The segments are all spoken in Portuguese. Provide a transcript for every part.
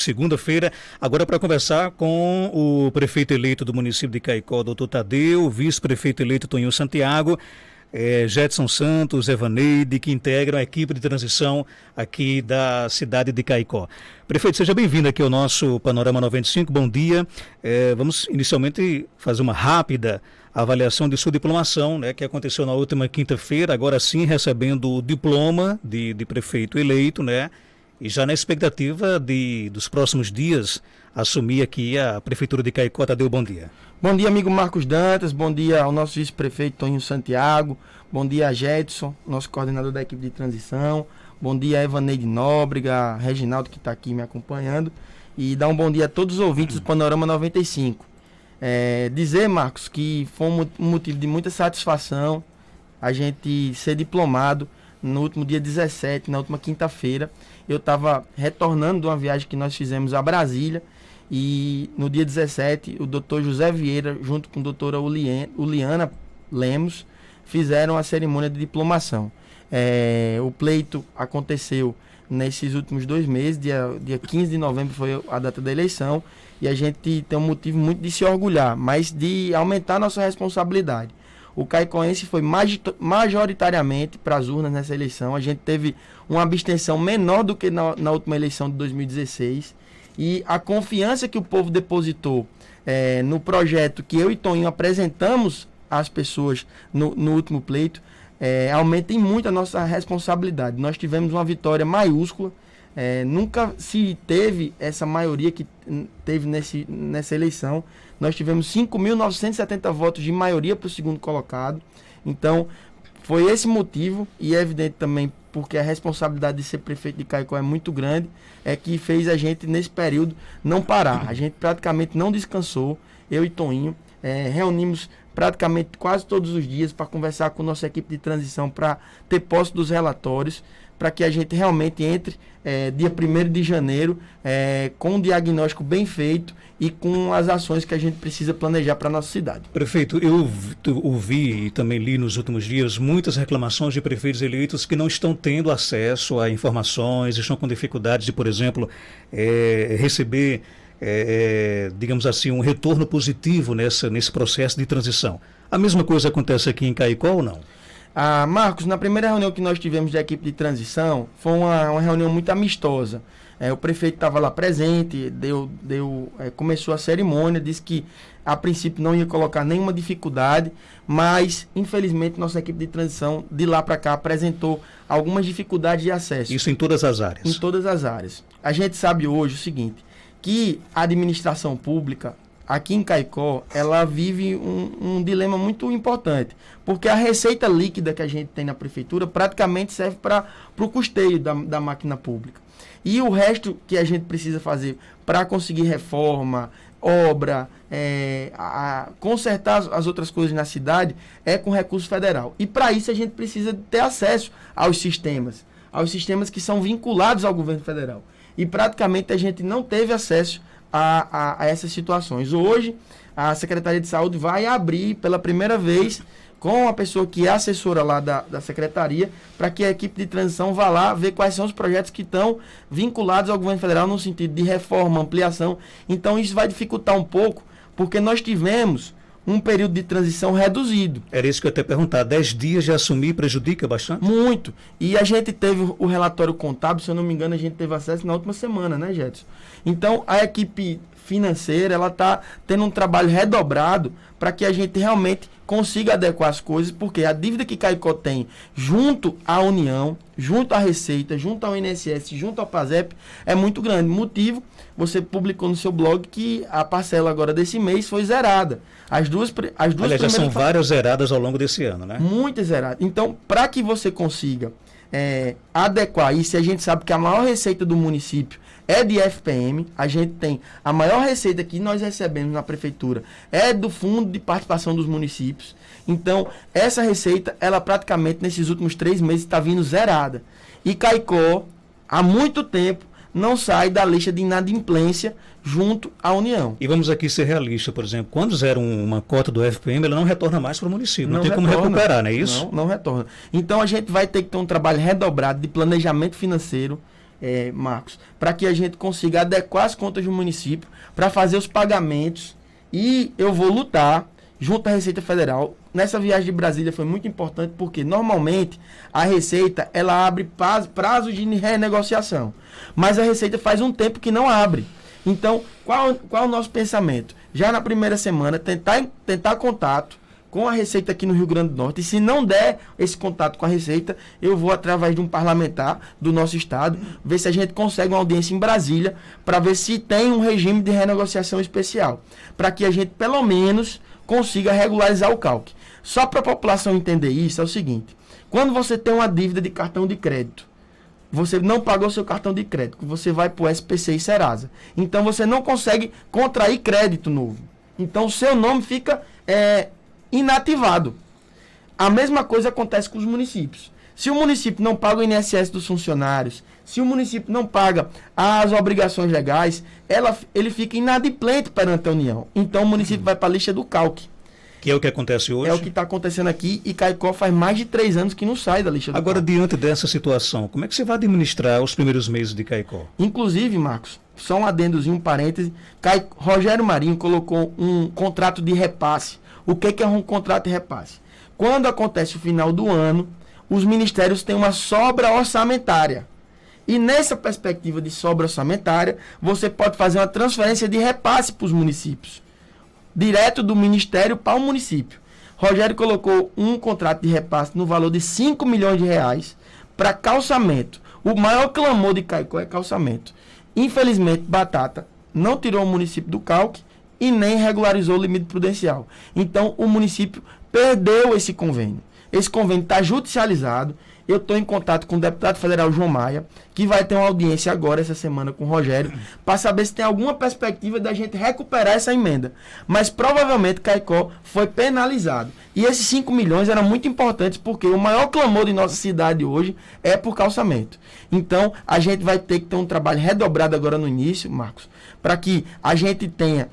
Segunda-feira, agora para conversar com o prefeito eleito do município de Caicó, doutor Tadeu, o vice-prefeito eleito Toninho Santiago, Jetson Santos, Evaneide, que integram a equipe de transição aqui da cidade de Caicó. Prefeito, seja bem-vindo aqui ao nosso Panorama 95, bom dia. Vamos inicialmente fazer uma rápida avaliação de sua diplomação, né, que aconteceu na última quinta-feira, agora sim recebendo o diploma de prefeito eleito, né? E já na expectativa dos próximos dias assumir aqui a Prefeitura de Caicó. Tadeu, bom dia. Bom dia, amigo Marcos Dantas, bom dia ao nosso vice-prefeito Toninho Santiago, bom dia a Jetson, nosso coordenador da equipe de transição, bom dia a Evaneide Nóbrega, a Reginaldo que está aqui me acompanhando, e dar um bom dia a todos os ouvintes do Panorama 95. Dizer, Marcos, que foi um motivo de muita satisfação a gente ser diplomado no último dia 17, na última quinta-feira. Eu estava retornando de uma viagem que nós fizemos a Brasília e no dia 17 o doutor José Vieira, junto com a doutora Uliana Lemos, fizeram a cerimônia de diplomação. O pleito aconteceu nesses últimos 2 meses, dia 15 de novembro foi a data da eleição, e a gente tem um motivo muito de se orgulhar, mas de aumentar a nossa responsabilidade. O caicoense foi majoritariamente para as urnas nessa eleição. A gente teve uma abstenção menor do que na última eleição de 2016. E a confiança que o povo depositou no projeto que eu e Toninho apresentamos às pessoas no último pleito, aumenta em muito a nossa responsabilidade. Nós tivemos uma vitória maiúscula. Nunca se teve essa maioria que teve nessa eleição. Nós tivemos 5.970 votos de maioria para o segundo colocado. Então, foi esse motivo, e é evidente também porque a responsabilidade de ser prefeito de Caicó é muito grande, que fez a gente, nesse período, não parar. A gente praticamente não descansou, eu e Toninho. Reunimos praticamente quase todos os dias para conversar com nossa equipe de transição, para ter posse dos relatórios, para que a gente realmente entre dia 1º de janeiro com um diagnóstico bem feito e com as ações que a gente precisa planejar para a nossa cidade. Prefeito, eu ouvi e também li nos últimos dias muitas reclamações de prefeitos eleitos que não estão tendo acesso a informações, estão com dificuldades de, por exemplo, receber, digamos assim, um retorno positivo nesse processo de transição. A mesma coisa acontece aqui em Caicó ou não? Marcos, na primeira reunião que nós tivemos da equipe de transição, foi uma reunião muito amistosa. O prefeito estava lá presente, começou a cerimônia, disse que a princípio não ia colocar nenhuma dificuldade, mas infelizmente nossa equipe de transição de lá para cá apresentou algumas dificuldades de acesso. Isso em todas as áreas? Em todas as áreas. A gente sabe hoje o seguinte, que a administração pública aqui em Caicó, ela vive um dilema muito importante, porque a receita líquida que a gente tem na prefeitura praticamente serve para o custeio da máquina pública. E o resto que a gente precisa fazer para conseguir reforma, obra, consertar as outras coisas na cidade, é com recurso federal. E para isso a gente precisa ter acesso aos sistemas que são vinculados ao governo federal. E praticamente a gente não teve acesso a essas situações. Hoje, a Secretaria de Saúde vai abrir pela primeira vez com a pessoa que é assessora lá da Secretaria, para que a equipe de transição vá lá ver quais são os projetos que estão vinculados ao governo federal no sentido de reforma, ampliação. Então isso vai dificultar um pouco, porque nós tivemos um período de transição reduzido. Era isso que eu ia até perguntar. 10 dias de assumir prejudica bastante? Muito. E a gente teve o relatório contábil, se eu não me engano, a gente teve acesso na última semana, né, Jetson? Então, a equipe financeira, ela está tendo um trabalho redobrado para que a gente realmente consiga adequar as coisas, porque a dívida que Caicó tem junto à União, junto à Receita, junto ao INSS, junto ao PASEP, é muito grande. Motivo, você publicou no seu blog que a parcela agora desse mês foi zerada. As duas Aliás, já são várias zeradas ao longo desse ano, né? Muitas zeradas. Então, para que você consiga adequar isso, a gente sabe que a maior receita do município é de FPM, a gente tem a maior receita que nós recebemos na prefeitura é do Fundo de Participação dos Municípios. Então, essa receita, ela praticamente nesses últimos 3 meses está vindo zerada. E Caicó, há muito tempo, não sai da lista de inadimplência junto à União. E vamos aqui ser realistas, por exemplo, quando zera uma cota do FPM, ela não retorna mais para o município, não tem como recuperar, não é isso? Não retorna. Então a gente vai ter que ter um trabalho redobrado de planejamento financeiro Marcos, para que a gente consiga adequar as contas do município para fazer os pagamentos, e eu vou lutar junto à Receita Federal. Nessa viagem de Brasília foi muito importante, porque normalmente a Receita ela abre prazo de renegociação, mas a Receita faz um tempo que não abre. Então, qual é o nosso pensamento? Já na primeira semana, tentar contato com a Receita aqui no Rio Grande do Norte, e se não der esse contato com a Receita, eu vou, através de um parlamentar do nosso estado, ver se a gente consegue uma audiência em Brasília, para ver se tem um regime de renegociação especial, para que a gente, pelo menos, consiga regularizar o CALC. Só para a população entender isso, é o seguinte: quando você tem uma dívida de cartão de crédito, você não pagou seu cartão de crédito, você vai para o SPC e Serasa. Então, você não consegue contrair crédito novo. Então, o seu nome fica inativado. A mesma coisa acontece com os municípios. Se o município não paga o INSS dos funcionários, se o município não paga as obrigações legais, ele fica inadimplente perante a União. Então, o município vai para a lista do CALC. Que é o que acontece hoje? É o que está acontecendo aqui, e Caicó faz mais de 3 anos que não sai da lista do Agora, CALC. diante dessa situação, como é que você vai administrar os primeiros meses de Caicó? Inclusive, Marcos, só um adendozinho, um parêntese, Rogério Marinho colocou um contrato de repasse. O que é um contrato de repasse? Quando acontece o final do ano, os ministérios têm uma sobra orçamentária. E nessa perspectiva de sobra orçamentária, você pode fazer uma transferência de repasse para os municípios, direto do ministério para o município. Rogério colocou um contrato de repasse no valor de 5 milhões de reais para calçamento. O maior clamor de Caicó é calçamento. Infelizmente, Batata não tirou o município do CALC e nem regularizou o limite prudencial. Então, o município perdeu esse convênio. Esse convênio está judicializado. Eu estou em contato com o deputado federal João Maia, que vai ter uma audiência agora, essa semana, com o Rogério, para saber se tem alguma perspectiva da gente recuperar essa emenda. Mas, provavelmente, Caicó foi penalizado. E esses 5 milhões eram muito importantes, porque o maior clamor de nossa cidade hoje é por calçamento. Então, a gente vai ter que ter um trabalho redobrado agora no início, Marcos, para que a gente tenha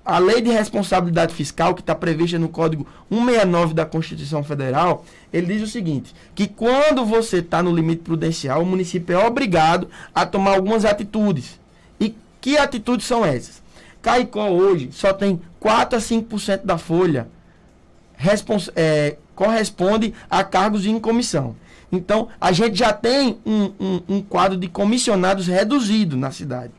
a lei de responsabilidade fiscal, que está prevista no Código 169 da Constituição Federal. Ele diz o seguinte, que quando você está no limite prudencial, o município é obrigado a tomar algumas atitudes. E que atitudes são essas? Caicó hoje só tem 4 a 5% da folha corresponde a cargos em comissão. Então, a gente já tem um quadro de comissionados reduzido na cidade.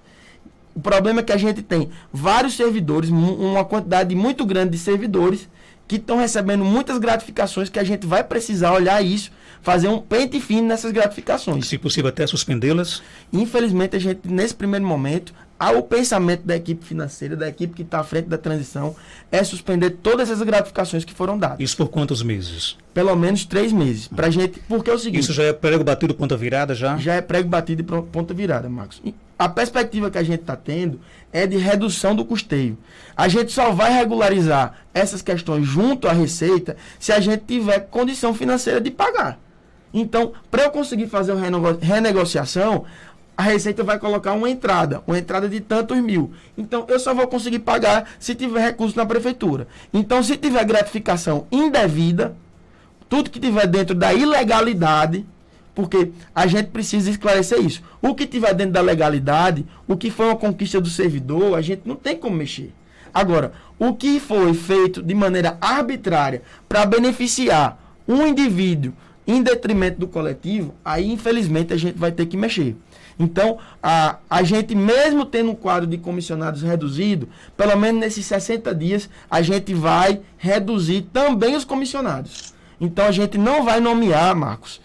O problema é que a gente tem vários servidores, uma quantidade muito grande de servidores que estão recebendo muitas gratificações, que a gente vai precisar olhar isso, fazer um pente fino nessas gratificações. Se possível, até suspendê-las? Infelizmente, a gente, nesse primeiro momento, o pensamento da equipe financeira, da equipe que está à frente da transição, é suspender todas essas gratificações que foram dadas. Isso por quantos meses? Pelo menos 3 meses. Pra gente, porque é o seguinte... Isso já é prego batido, ponta virada já? Já é prego batido e ponta virada, Marcos. A perspectiva que a gente está tendo é de redução do custeio. A gente só vai regularizar essas questões junto à Receita se a gente tiver condição financeira de pagar. Então, para eu conseguir fazer uma renegociação, a Receita vai colocar uma entrada de tantos mil. Então, eu só vou conseguir pagar se tiver recurso na prefeitura. Então, se tiver gratificação indevida, tudo que tiver dentro da ilegalidade, porque a gente precisa esclarecer isso. O que tiver dentro da legalidade, o que foi uma conquista do servidor, a gente não tem como mexer. Agora, o que foi feito de maneira arbitrária para beneficiar um indivíduo em detrimento do coletivo, aí, infelizmente, a gente vai ter que mexer. Então, a gente, mesmo tendo um quadro de comissionados reduzido, pelo menos nesses 60 dias, a gente vai reduzir também os comissionados. Então, a gente não vai nomear, Marcos,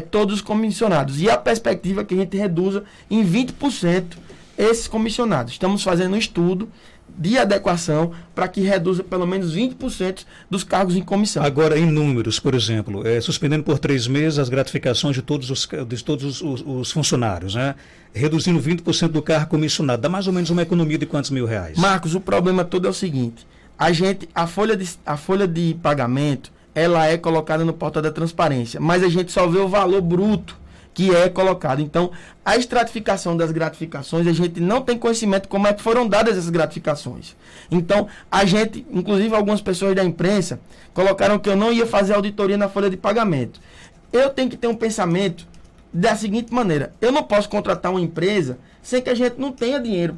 todos os comissionados. E a perspectiva é que a gente reduza em 20% esses comissionados. Estamos fazendo um estudo de adequação para que reduza pelo menos 20% dos cargos em comissão. Agora, em números, por exemplo, suspendendo por 3 meses as gratificações de todos os funcionários, né? Reduzindo 20% do cargo comissionado, dá mais ou menos uma economia de quantos mil reais? Marcos, o problema todo é o seguinte, a folha de pagamento, ela é colocada no portal da transparência, mas a gente só vê o valor bruto que é colocado. Então, a estratificação das gratificações, a gente não tem conhecimento como é que foram dadas essas gratificações. Então, a gente, inclusive algumas pessoas da imprensa, colocaram que eu não ia fazer auditoria na folha de pagamento. Eu tenho que ter um pensamento da seguinte maneira: eu não posso contratar uma empresa sem que a gente não tenha dinheiro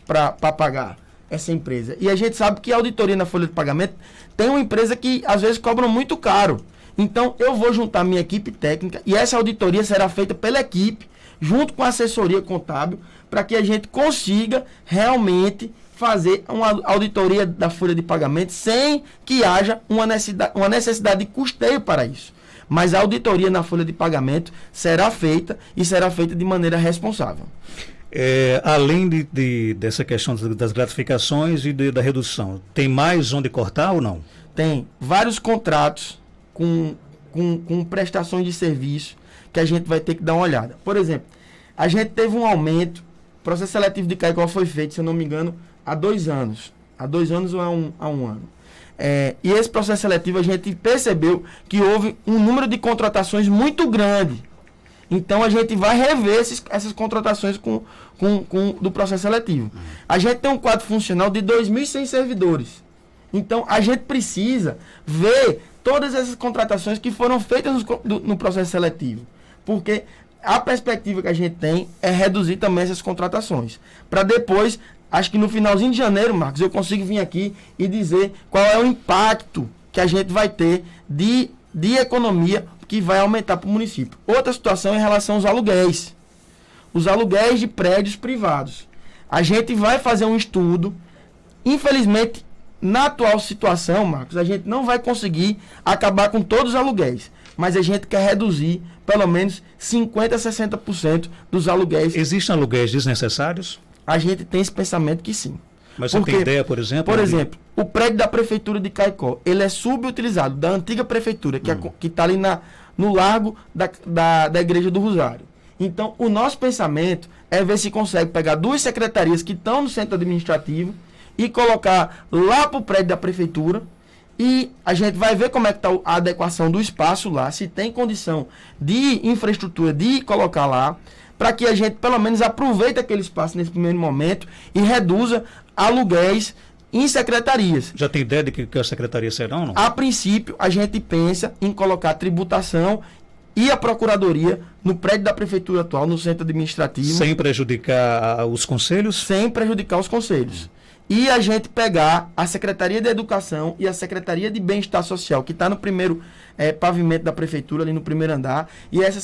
para pagar essa empresa. E a gente sabe que a auditoria na folha de pagamento tem uma empresa que às vezes cobra muito caro. Então eu vou juntar minha equipe técnica e essa auditoria será feita pela equipe, junto com a assessoria contábil, para que a gente consiga realmente fazer uma auditoria da folha de pagamento sem que haja uma necessidade de custeio para isso. Mas a auditoria na folha de pagamento será feita e será feita de maneira responsável. Além dessa questão das gratificações e da redução, tem mais onde cortar ou não? Tem vários contratos com prestações de serviço que a gente vai ter que dar uma olhada. Por exemplo, a gente teve um aumento, o processo seletivo de Caicó foi feito, se eu não me engano, há 2 anos. Há 2 anos ou há um ano. E esse processo seletivo a gente percebeu que houve um número de contratações muito grande. Então a gente vai rever essas contratações do processo seletivo. A gente tem um quadro funcional de 2.100 servidores. Então a gente precisa ver todas essas contratações que foram feitas no processo seletivo. Porque a perspectiva que a gente tem é reduzir também essas contratações. Para depois, acho que no finalzinho de janeiro, Marcos, eu consigo vir aqui e dizer qual é o impacto que a gente vai ter de economia que vai aumentar para o município. Outra situação é em relação aos aluguéis. Os aluguéis de prédios privados. A gente vai fazer um estudo. Infelizmente, na atual situação, Marcos, a gente não vai conseguir acabar com todos os aluguéis. Mas a gente quer reduzir pelo menos 50% a 60% dos aluguéis. Existem aluguéis desnecessários? A gente tem esse pensamento que sim. Mas você tem ideia, por exemplo? Por exemplo, o prédio da Prefeitura de Caicó, ele é subutilizado, da antiga Prefeitura, que está ali no largo da Igreja do Rosário. Então, o nosso pensamento é ver se consegue pegar 2 secretarias que estão no centro administrativo e colocar lá para o prédio da Prefeitura. E a gente vai ver como é que está a adequação do espaço lá, se tem condição de infraestrutura de colocar lá, para que a gente pelo menos aproveite aquele espaço nesse primeiro momento e reduza aluguéis em secretarias. Já tem ideia de que as secretarias serão, não? A princípio, a gente pensa em colocar a tributação e a procuradoria no prédio da prefeitura atual, no centro administrativo. Sem prejudicar os conselhos? Sem prejudicar os conselhos. E a gente pegar a Secretaria de Educação e a Secretaria de Bem-Estar Social, que está no primeiro pavimento da prefeitura, ali no primeiro andar, e essas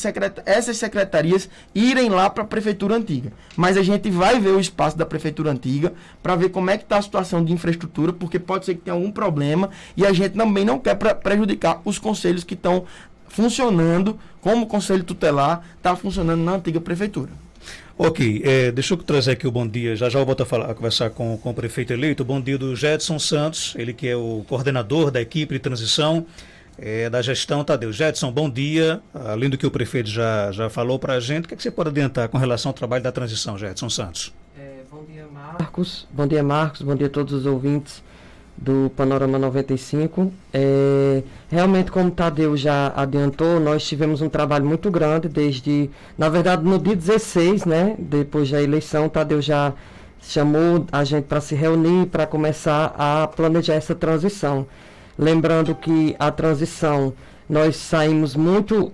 secretarias irem lá para a prefeitura antiga. Mas a gente vai ver o espaço da prefeitura antiga para ver como é que está a situação de infraestrutura, porque pode ser que tenha algum problema, e a gente também não quer prejudicar os conselhos que estão funcionando, como o Conselho Tutelar está funcionando na antiga prefeitura. Ok, deixa eu trazer aqui o bom dia, já eu volto a conversar com o prefeito eleito. Bom dia do Jedson Santos, ele que é o coordenador da equipe de transição da gestão Tadeu. Jedson, bom dia, além do que o prefeito já falou para a gente, o que você pode adiantar com relação ao trabalho da transição, Jedson Santos? Bom dia, Marcos, bom dia a todos os ouvintes do Panorama 95. Realmente, como o Tadeu já adiantou, nós tivemos um trabalho muito grande na verdade, no dia 16, né, depois da eleição, o Tadeu já chamou a gente para se reunir, para começar a planejar essa transição. Lembrando que a transição, nós saímos muito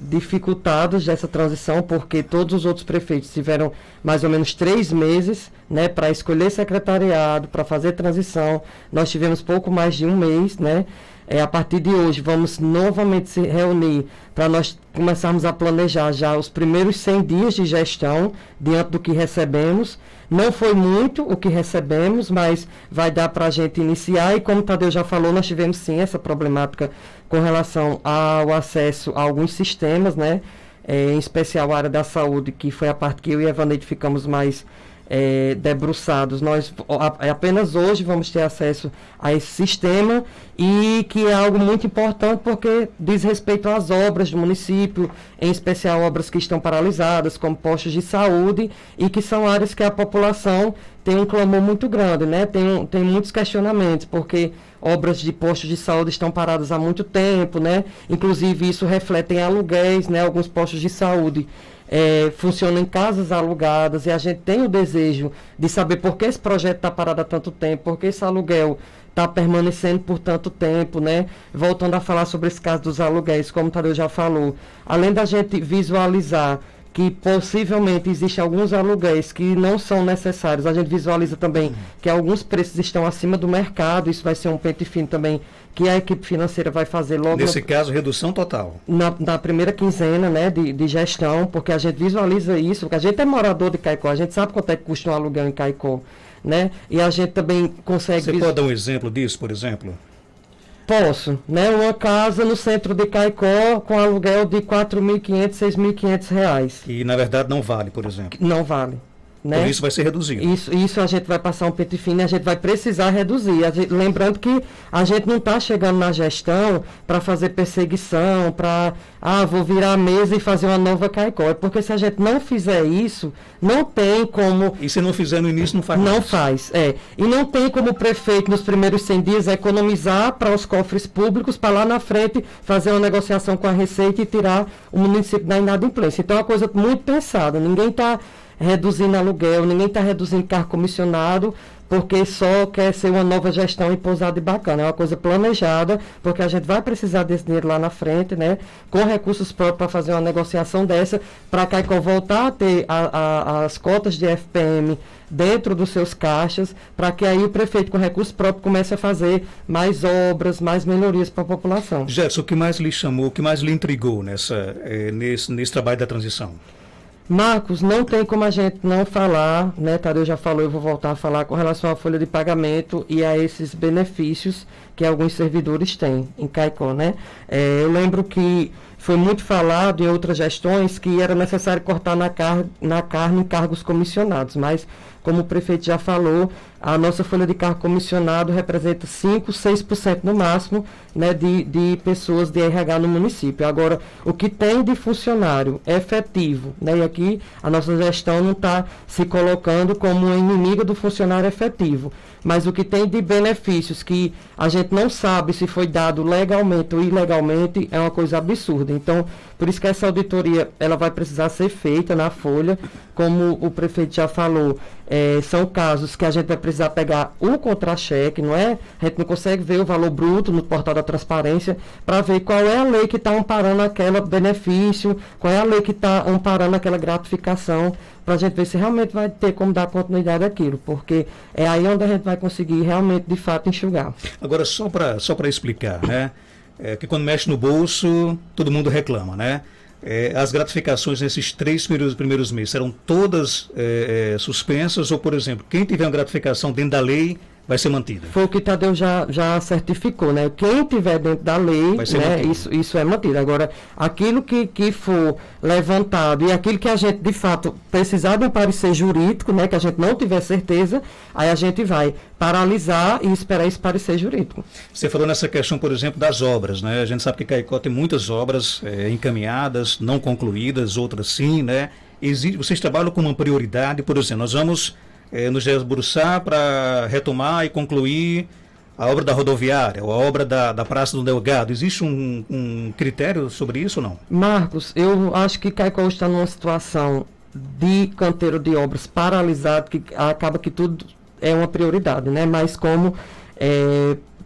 dificultados dessa transição, porque todos os outros prefeitos tiveram mais ou menos 3 meses, né, para escolher secretariado, para fazer transição. Nós tivemos pouco mais de 1 mês, né? A partir de hoje, vamos novamente se reunir para nós começarmos a planejar já os primeiros 100 dias de gestão diante do que recebemos. Não foi muito o que recebemos, mas vai dar para a gente iniciar. E como o Tadeu já falou, nós tivemos sim essa problemática com relação ao acesso a alguns sistemas, né? Em especial a área da saúde, que foi a parte que eu e a Evaneide ficamos mais debruçados. Nós apenas hoje vamos ter acesso a esse sistema, e que é algo muito importante porque diz respeito às obras do município, em especial obras que estão paralisadas, como postos de saúde, e que são áreas que a população tem um clamor muito grande, né? Tem muitos questionamentos, porque obras de postos de saúde estão paradas há muito tempo, né? Inclusive isso reflete em aluguéis, né? Alguns postos de saúde funcionam em casas alugadas, e a gente tem o desejo de saber por que esse projeto está parado há tanto tempo, por que esse aluguel está permanecendo por tanto tempo, né? Voltando a falar sobre esse caso dos aluguéis, como o Tadeu já falou, além da gente visualizar que possivelmente existem alguns aluguéis que não são necessários, a gente visualiza também que alguns preços estão acima do mercado, isso vai ser um pente fino também que a equipe financeira vai fazer logo... Nesse caso, redução total. Na primeira quinzena, né, de gestão, porque a gente visualiza isso, porque a gente é morador de Caicó, a gente sabe quanto é que custa um aluguel em Caicó, né, e a gente também consegue... Você pode dar um exemplo disso, por exemplo? Posso, né, uma casa no centro de Caicó com aluguel de R$ 4.500, R$ 6.500. E, na verdade, não vale, por exemplo. Não vale. Né? Por isso vai ser reduzido. Isso a gente vai passar um pente fino e a gente vai precisar reduzir. Lembrando que a gente não está chegando na gestão para fazer perseguição, para, vou virar a mesa e fazer uma nova Caicó. Porque se a gente não fizer isso, não tem como... E se não fizer no início, não faz Não mais. faz, E não tem como o prefeito, nos primeiros 100 dias, economizar para os cofres públicos, para lá na frente fazer uma negociação com a Receita e tirar o município da inadimplência. Então é uma coisa muito pensada. Ninguém está reduzindo aluguel, ninguém está reduzindo carro comissionado, porque só quer ser uma nova gestão e pousada e bacana. É uma coisa planejada, porque a gente vai precisar desse dinheiro lá na frente, né? Com recursos próprios para fazer uma negociação dessa, para Caicó voltar a ter as cotas de FPM dentro dos seus caixas, para que aí o prefeito com recursos próprios comece a fazer mais obras, mais melhorias para a população. Gerson, o que mais lhe chamou, o que mais lhe intrigou nesse trabalho da transição? Marcos, não tem como a gente não falar, né, Tadeu já falou, eu vou voltar a falar com relação à folha de pagamento e a esses benefícios que alguns servidores têm em Caicó, né? Eu lembro que foi muito falado em outras gestões que era necessário cortar na carne em cargos comissionados, mas como o prefeito já falou, a nossa folha de cargo comissionado representa 5%, 6% no máximo, né, de pessoas de RH no município. Agora, o que tem de funcionário efetivo, né, e aqui a nossa gestão não está se colocando como uma inimiga do funcionário efetivo, mas o que tem de benefícios que a gente não sabe se foi dado legalmente ou ilegalmente é uma coisa absurda. Então, por isso que essa auditoria ela vai precisar ser feita na folha, como o prefeito já falou, são casos que a gente vai precisar pegar o contra-cheque, não é? A gente não consegue ver o valor bruto no portal da transparência para ver qual é a lei que está amparando aquele benefício, qual é a lei que está amparando aquela gratificação, para a gente ver se realmente vai ter como dar continuidade àquilo, porque é aí onde a gente vai conseguir realmente, de fato, enxugar. Agora, só para explicar, né? Que quando mexe no bolso, todo mundo reclama, né? As gratificações nesses 3 primeiros meses serão todas suspensas ou, por exemplo, quem tiver uma gratificação dentro da lei vai ser mantida? Foi o que Tadeu já certificou, né? Quem tiver dentro da lei, né, isso é mantido. Agora, aquilo que for levantado e aquilo que a gente, de fato, precisar de um parecer jurídico, né, que a gente não tiver certeza, aí a gente vai paralisar e esperar esse parecer jurídico. Você falou nessa questão, por exemplo, das obras, né? A gente sabe que Caicó tem muitas obras encaminhadas, não concluídas, outras sim, né? Vocês trabalham com uma prioridade, por exemplo, nós vamos nos desbruçar para retomar e concluir a obra da rodoviária ou a obra da Praça do Delgado. Existe um critério sobre isso ou não? Marcos, eu acho que Caicó está numa situação de canteiro de obras paralisado, que acaba que tudo é uma prioridade, né? Mas como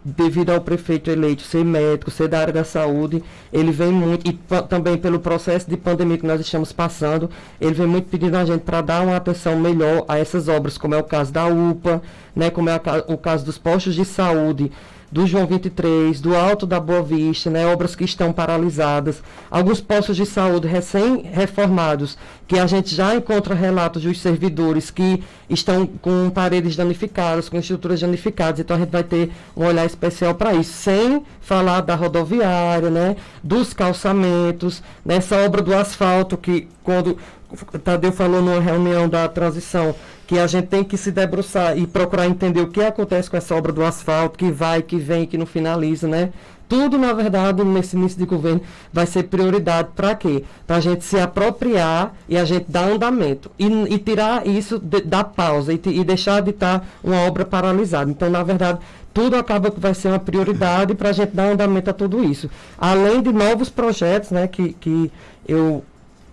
devido ao prefeito eleito ser médico, ser da área da saúde, ele vem muito, e também pelo processo de pandemia que nós estamos passando, ele vem muito pedindo a gente para dar uma atenção melhor a essas obras, como é o caso da UPA, né, como é o caso dos postos de saúde, do João 23, do Alto da Boa Vista, né, obras que estão paralisadas, alguns postos de saúde recém-reformados, que a gente já encontra relatos dos servidores que estão com paredes danificadas, com estruturas danificadas, então a gente vai ter um olhar especial para isso, sem falar da rodoviária, né, dos calçamentos, nessa obra do asfalto, que quando o Tadeu falou numa reunião da transição, que a gente tem que se debruçar e procurar entender o que acontece com essa obra do asfalto, que vai, que vem, que não finaliza, né? Tudo, na verdade, nesse início de governo, vai ser prioridade para quê? Para a gente se apropriar e a gente dar andamento. E tirar isso da pausa e deixar de estar uma obra paralisada. Então, na verdade, tudo acaba que vai ser uma prioridade para a gente dar andamento a tudo isso. Além de novos projetos, né, que eu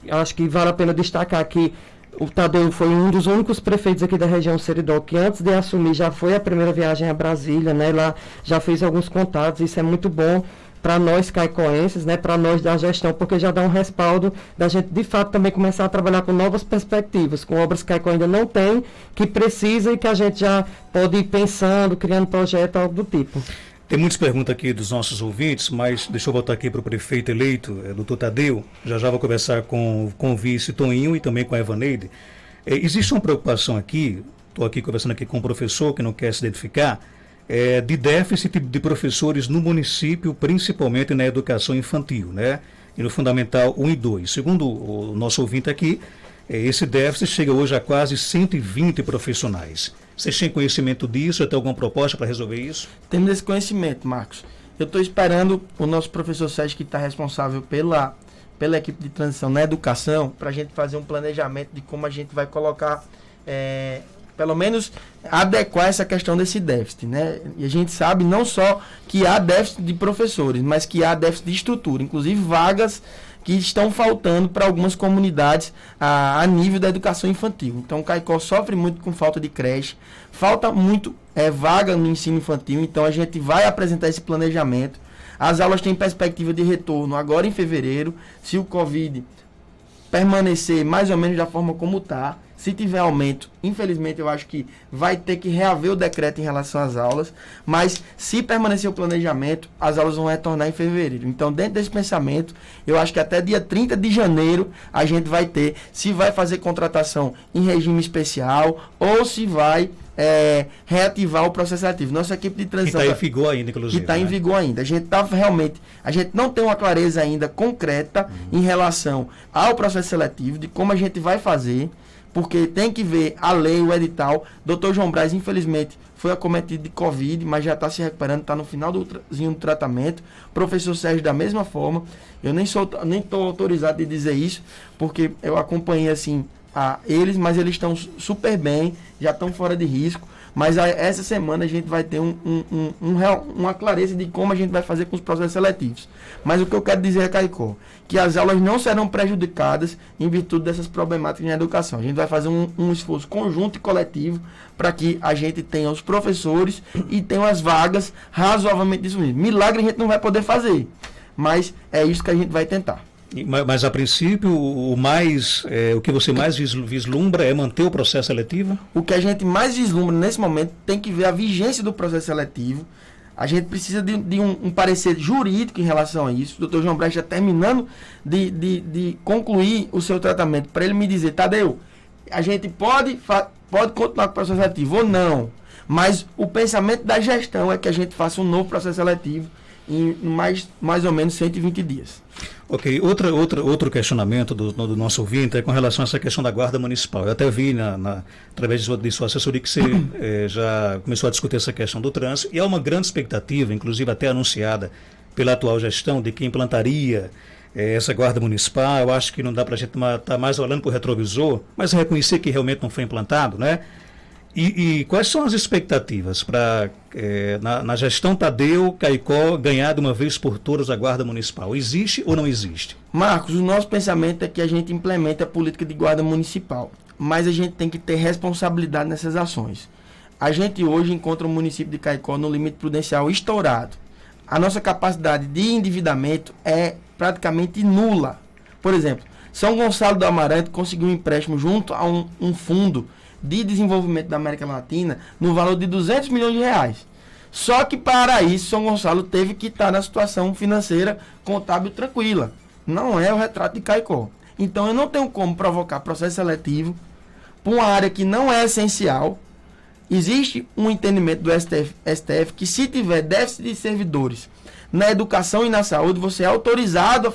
acho que vale a pena destacar que O Tadeu foi um dos únicos prefeitos aqui da região Seridó que antes de assumir já foi a primeira viagem a Brasília, né? Lá já fez alguns contatos, isso é muito bom para nós caicoenses, né, para nós da gestão, porque já dá um respaldo da gente de fato também começar a trabalhar com novas perspectivas, com obras que Caicó ainda não tem, que precisa e que a gente já pode ir pensando, criando projeto, algo do tipo. Tem muitas perguntas aqui dos nossos ouvintes, mas deixa eu voltar aqui para o prefeito eleito, doutor Tadeu. Já vou conversar com o vice Toninho e também com a Evaneide. Existe uma preocupação aqui, estou aqui conversando aqui com um professor que não quer se identificar, de déficit de professores no município, principalmente na educação infantil, né? E no Fundamental 1 e 2. Segundo o nosso ouvinte aqui, esse déficit chega hoje a quase 120 profissionais. Vocês têm conhecimento disso? Tem alguma proposta para resolver isso? Temos esse conhecimento, Marcos. Eu estou esperando o nosso professor Sérgio, que está responsável pela equipe de transição na educação, para a gente fazer um planejamento de como a gente vai colocar... pelo menos adequar essa questão desse déficit, né? E a gente sabe não só que há déficit de professores, mas que há déficit de estrutura, inclusive vagas que estão faltando para algumas comunidades a nível da educação infantil. Então, Caicó sofre muito com falta de creche, falta muito vaga no ensino infantil, então a gente vai apresentar esse planejamento. As aulas têm perspectiva de retorno agora em fevereiro, se o Covid permanecer mais ou menos da forma como está. Se tiver aumento, infelizmente eu acho que vai ter que reaver o decreto em relação às aulas, mas se permanecer o planejamento, as aulas vão retornar em fevereiro. Então, dentro desse pensamento, eu acho que até dia 30 de janeiro a gente vai ter, se vai fazer contratação em regime especial ou se vai reativar o processo seletivo. Nossa equipe de transição... Que está em vigor ainda, inclusive. Que está em vigor ainda. A gente está realmente... A gente não tem uma clareza ainda concreta em relação ao processo seletivo, de como a gente vai fazer, porque tem que ver a lei, o edital. Dr. João Braz, infelizmente, foi acometido de Covid, mas já está se recuperando, está no final do tratamento. Professor Sérgio, da mesma forma. Eu nem estou autorizado de dizer isso, porque eu acompanhei assim eles, mas eles estão super bem, já estão fora de risco. Mas essa semana a gente vai ter uma clareza de como a gente vai fazer com os processos seletivos. Mas o que eu quero dizer é, Caicó, que as aulas não serão prejudicadas em virtude dessas problemáticas na educação. A gente vai fazer um esforço conjunto e coletivo para que a gente tenha os professores e tenha as vagas razoavelmente disponíveis. Milagre a gente não vai poder fazer, mas é isso que a gente vai tentar. Mas a princípio, o que você mais vislumbra é manter o processo seletivo? O que a gente mais vislumbra nesse momento tem que ver a vigência do processo seletivo. A gente precisa de um parecer jurídico em relação a isso. O Dr. João Braz está terminando de concluir o seu tratamento para ele me dizer, Tadeu, a gente pode continuar com o processo seletivo ou não, mas o pensamento da gestão é que a gente faça um novo processo seletivo em mais ou menos 120 dias. Ok, outro questionamento do nosso ouvinte é com relação a essa questão da Guarda Municipal. Eu até vi, através de sua assessoria, que você já começou a discutir essa questão do trânsito, e há uma grande expectativa, inclusive até anunciada pela atual gestão, de que implantaria essa Guarda Municipal. Eu acho que não dá para a gente estar mais olhando para o retrovisor, mas reconhecer que realmente não foi implantado, né? E quais são as expectativas para, na gestão Tadeu, Caicó, ganhar de uma vez por todas a Guarda Municipal? Existe ou não existe? Marcos, o nosso pensamento é que a gente implemente a política de Guarda Municipal, mas a gente tem que ter responsabilidade nessas ações. A gente hoje encontra o município de Caicó no limite prudencial estourado. A nossa capacidade de endividamento é praticamente nula. Por exemplo, São Gonçalo do Amarante conseguiu um empréstimo junto a um fundo de desenvolvimento da América Latina no valor de 200 milhões de reais. Só que para isso São Gonçalo teve que estar na situação financeira contábil tranquila. Não é o retrato de Caicó. Então eu não tenho como provocar processo seletivo para uma área que não é essencial. Existe um entendimento do STF que se tiver déficit de servidores na educação e na saúde, você é autorizado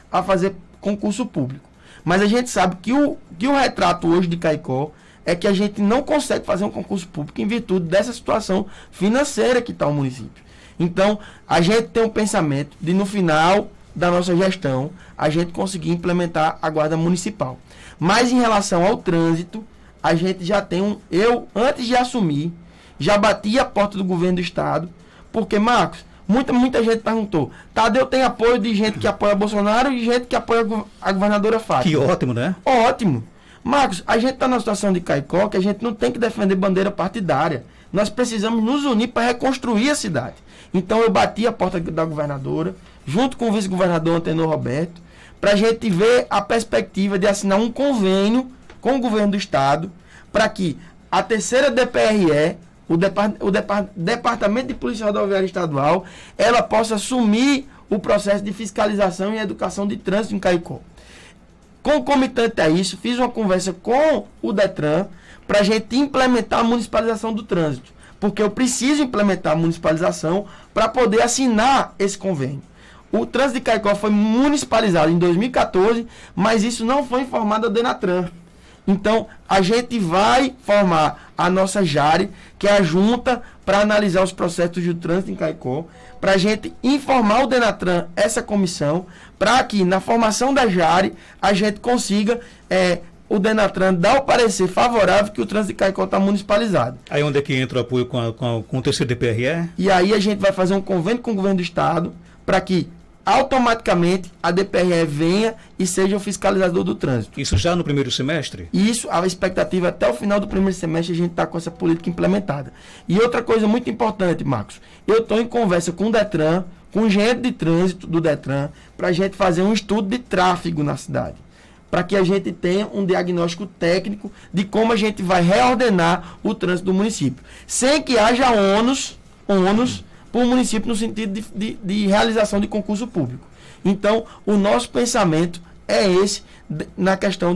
a fazer concurso público. Mas a gente sabe que o retrato hoje de Caicó é que a gente não consegue fazer um concurso público em virtude dessa situação financeira que está o município. Então, a gente tem um pensamento de, no final da nossa gestão, a gente conseguir implementar a Guarda Municipal. Mas em relação ao trânsito, a gente já tem eu, antes de assumir, já bati a porta do governo do estado, porque, Marcos, muita gente perguntou, Tadeu tem apoio de gente que apoia Bolsonaro e gente que apoia a governadora Fátima. Que ótimo, né? Ótimo. Marcos, a gente está numa situação de Caicó que a gente não tem que defender bandeira partidária. Nós precisamos nos unir para reconstruir a cidade. Então eu bati a porta da governadora, junto com o vice-governador Antenor Roberto, para a gente ver a perspectiva de assinar um convênio com o governo do estado, para que a terceira DPRE, o Departamento de Polícia Rodoviária Estadual, ela possa assumir o processo de fiscalização e educação de trânsito em Caicó. Concomitante a isso, fiz uma conversa com o DETRAN para a gente implementar a municipalização do trânsito, porque eu preciso implementar a municipalização para poder assinar esse convênio. O trânsito de Caicó foi municipalizado em 2014, mas isso não foi informado ao DENATRAN. Então, a gente vai formar a nossa JARE, que é a junta para analisar os processos de trânsito em Caicó, para a gente informar o DENATRAN, essa comissão, para que na formação da JARE a gente consiga o DENATRAN dar o parecer favorável que o trânsito de Caicó está municipalizado. Aí onde é que entra o apoio com o terceiro DPRE? E aí a gente vai fazer um convênio com o governo do estado para que automaticamente a DPRE venha e seja o fiscalizador do trânsito. Isso já no primeiro semestre? Isso, a expectativa até o final do primeiro semestre a gente está com essa política implementada. E outra coisa muito importante, Marcos, eu estou em conversa com o DETRAN, com o engenheiro de trânsito do DETRAN, para a gente fazer um estudo de tráfego na cidade, para que a gente tenha um diagnóstico técnico de como a gente vai reordenar o trânsito do município, sem que haja ônus para o município no sentido de realização de concurso público. Então, o nosso pensamento é esse na questão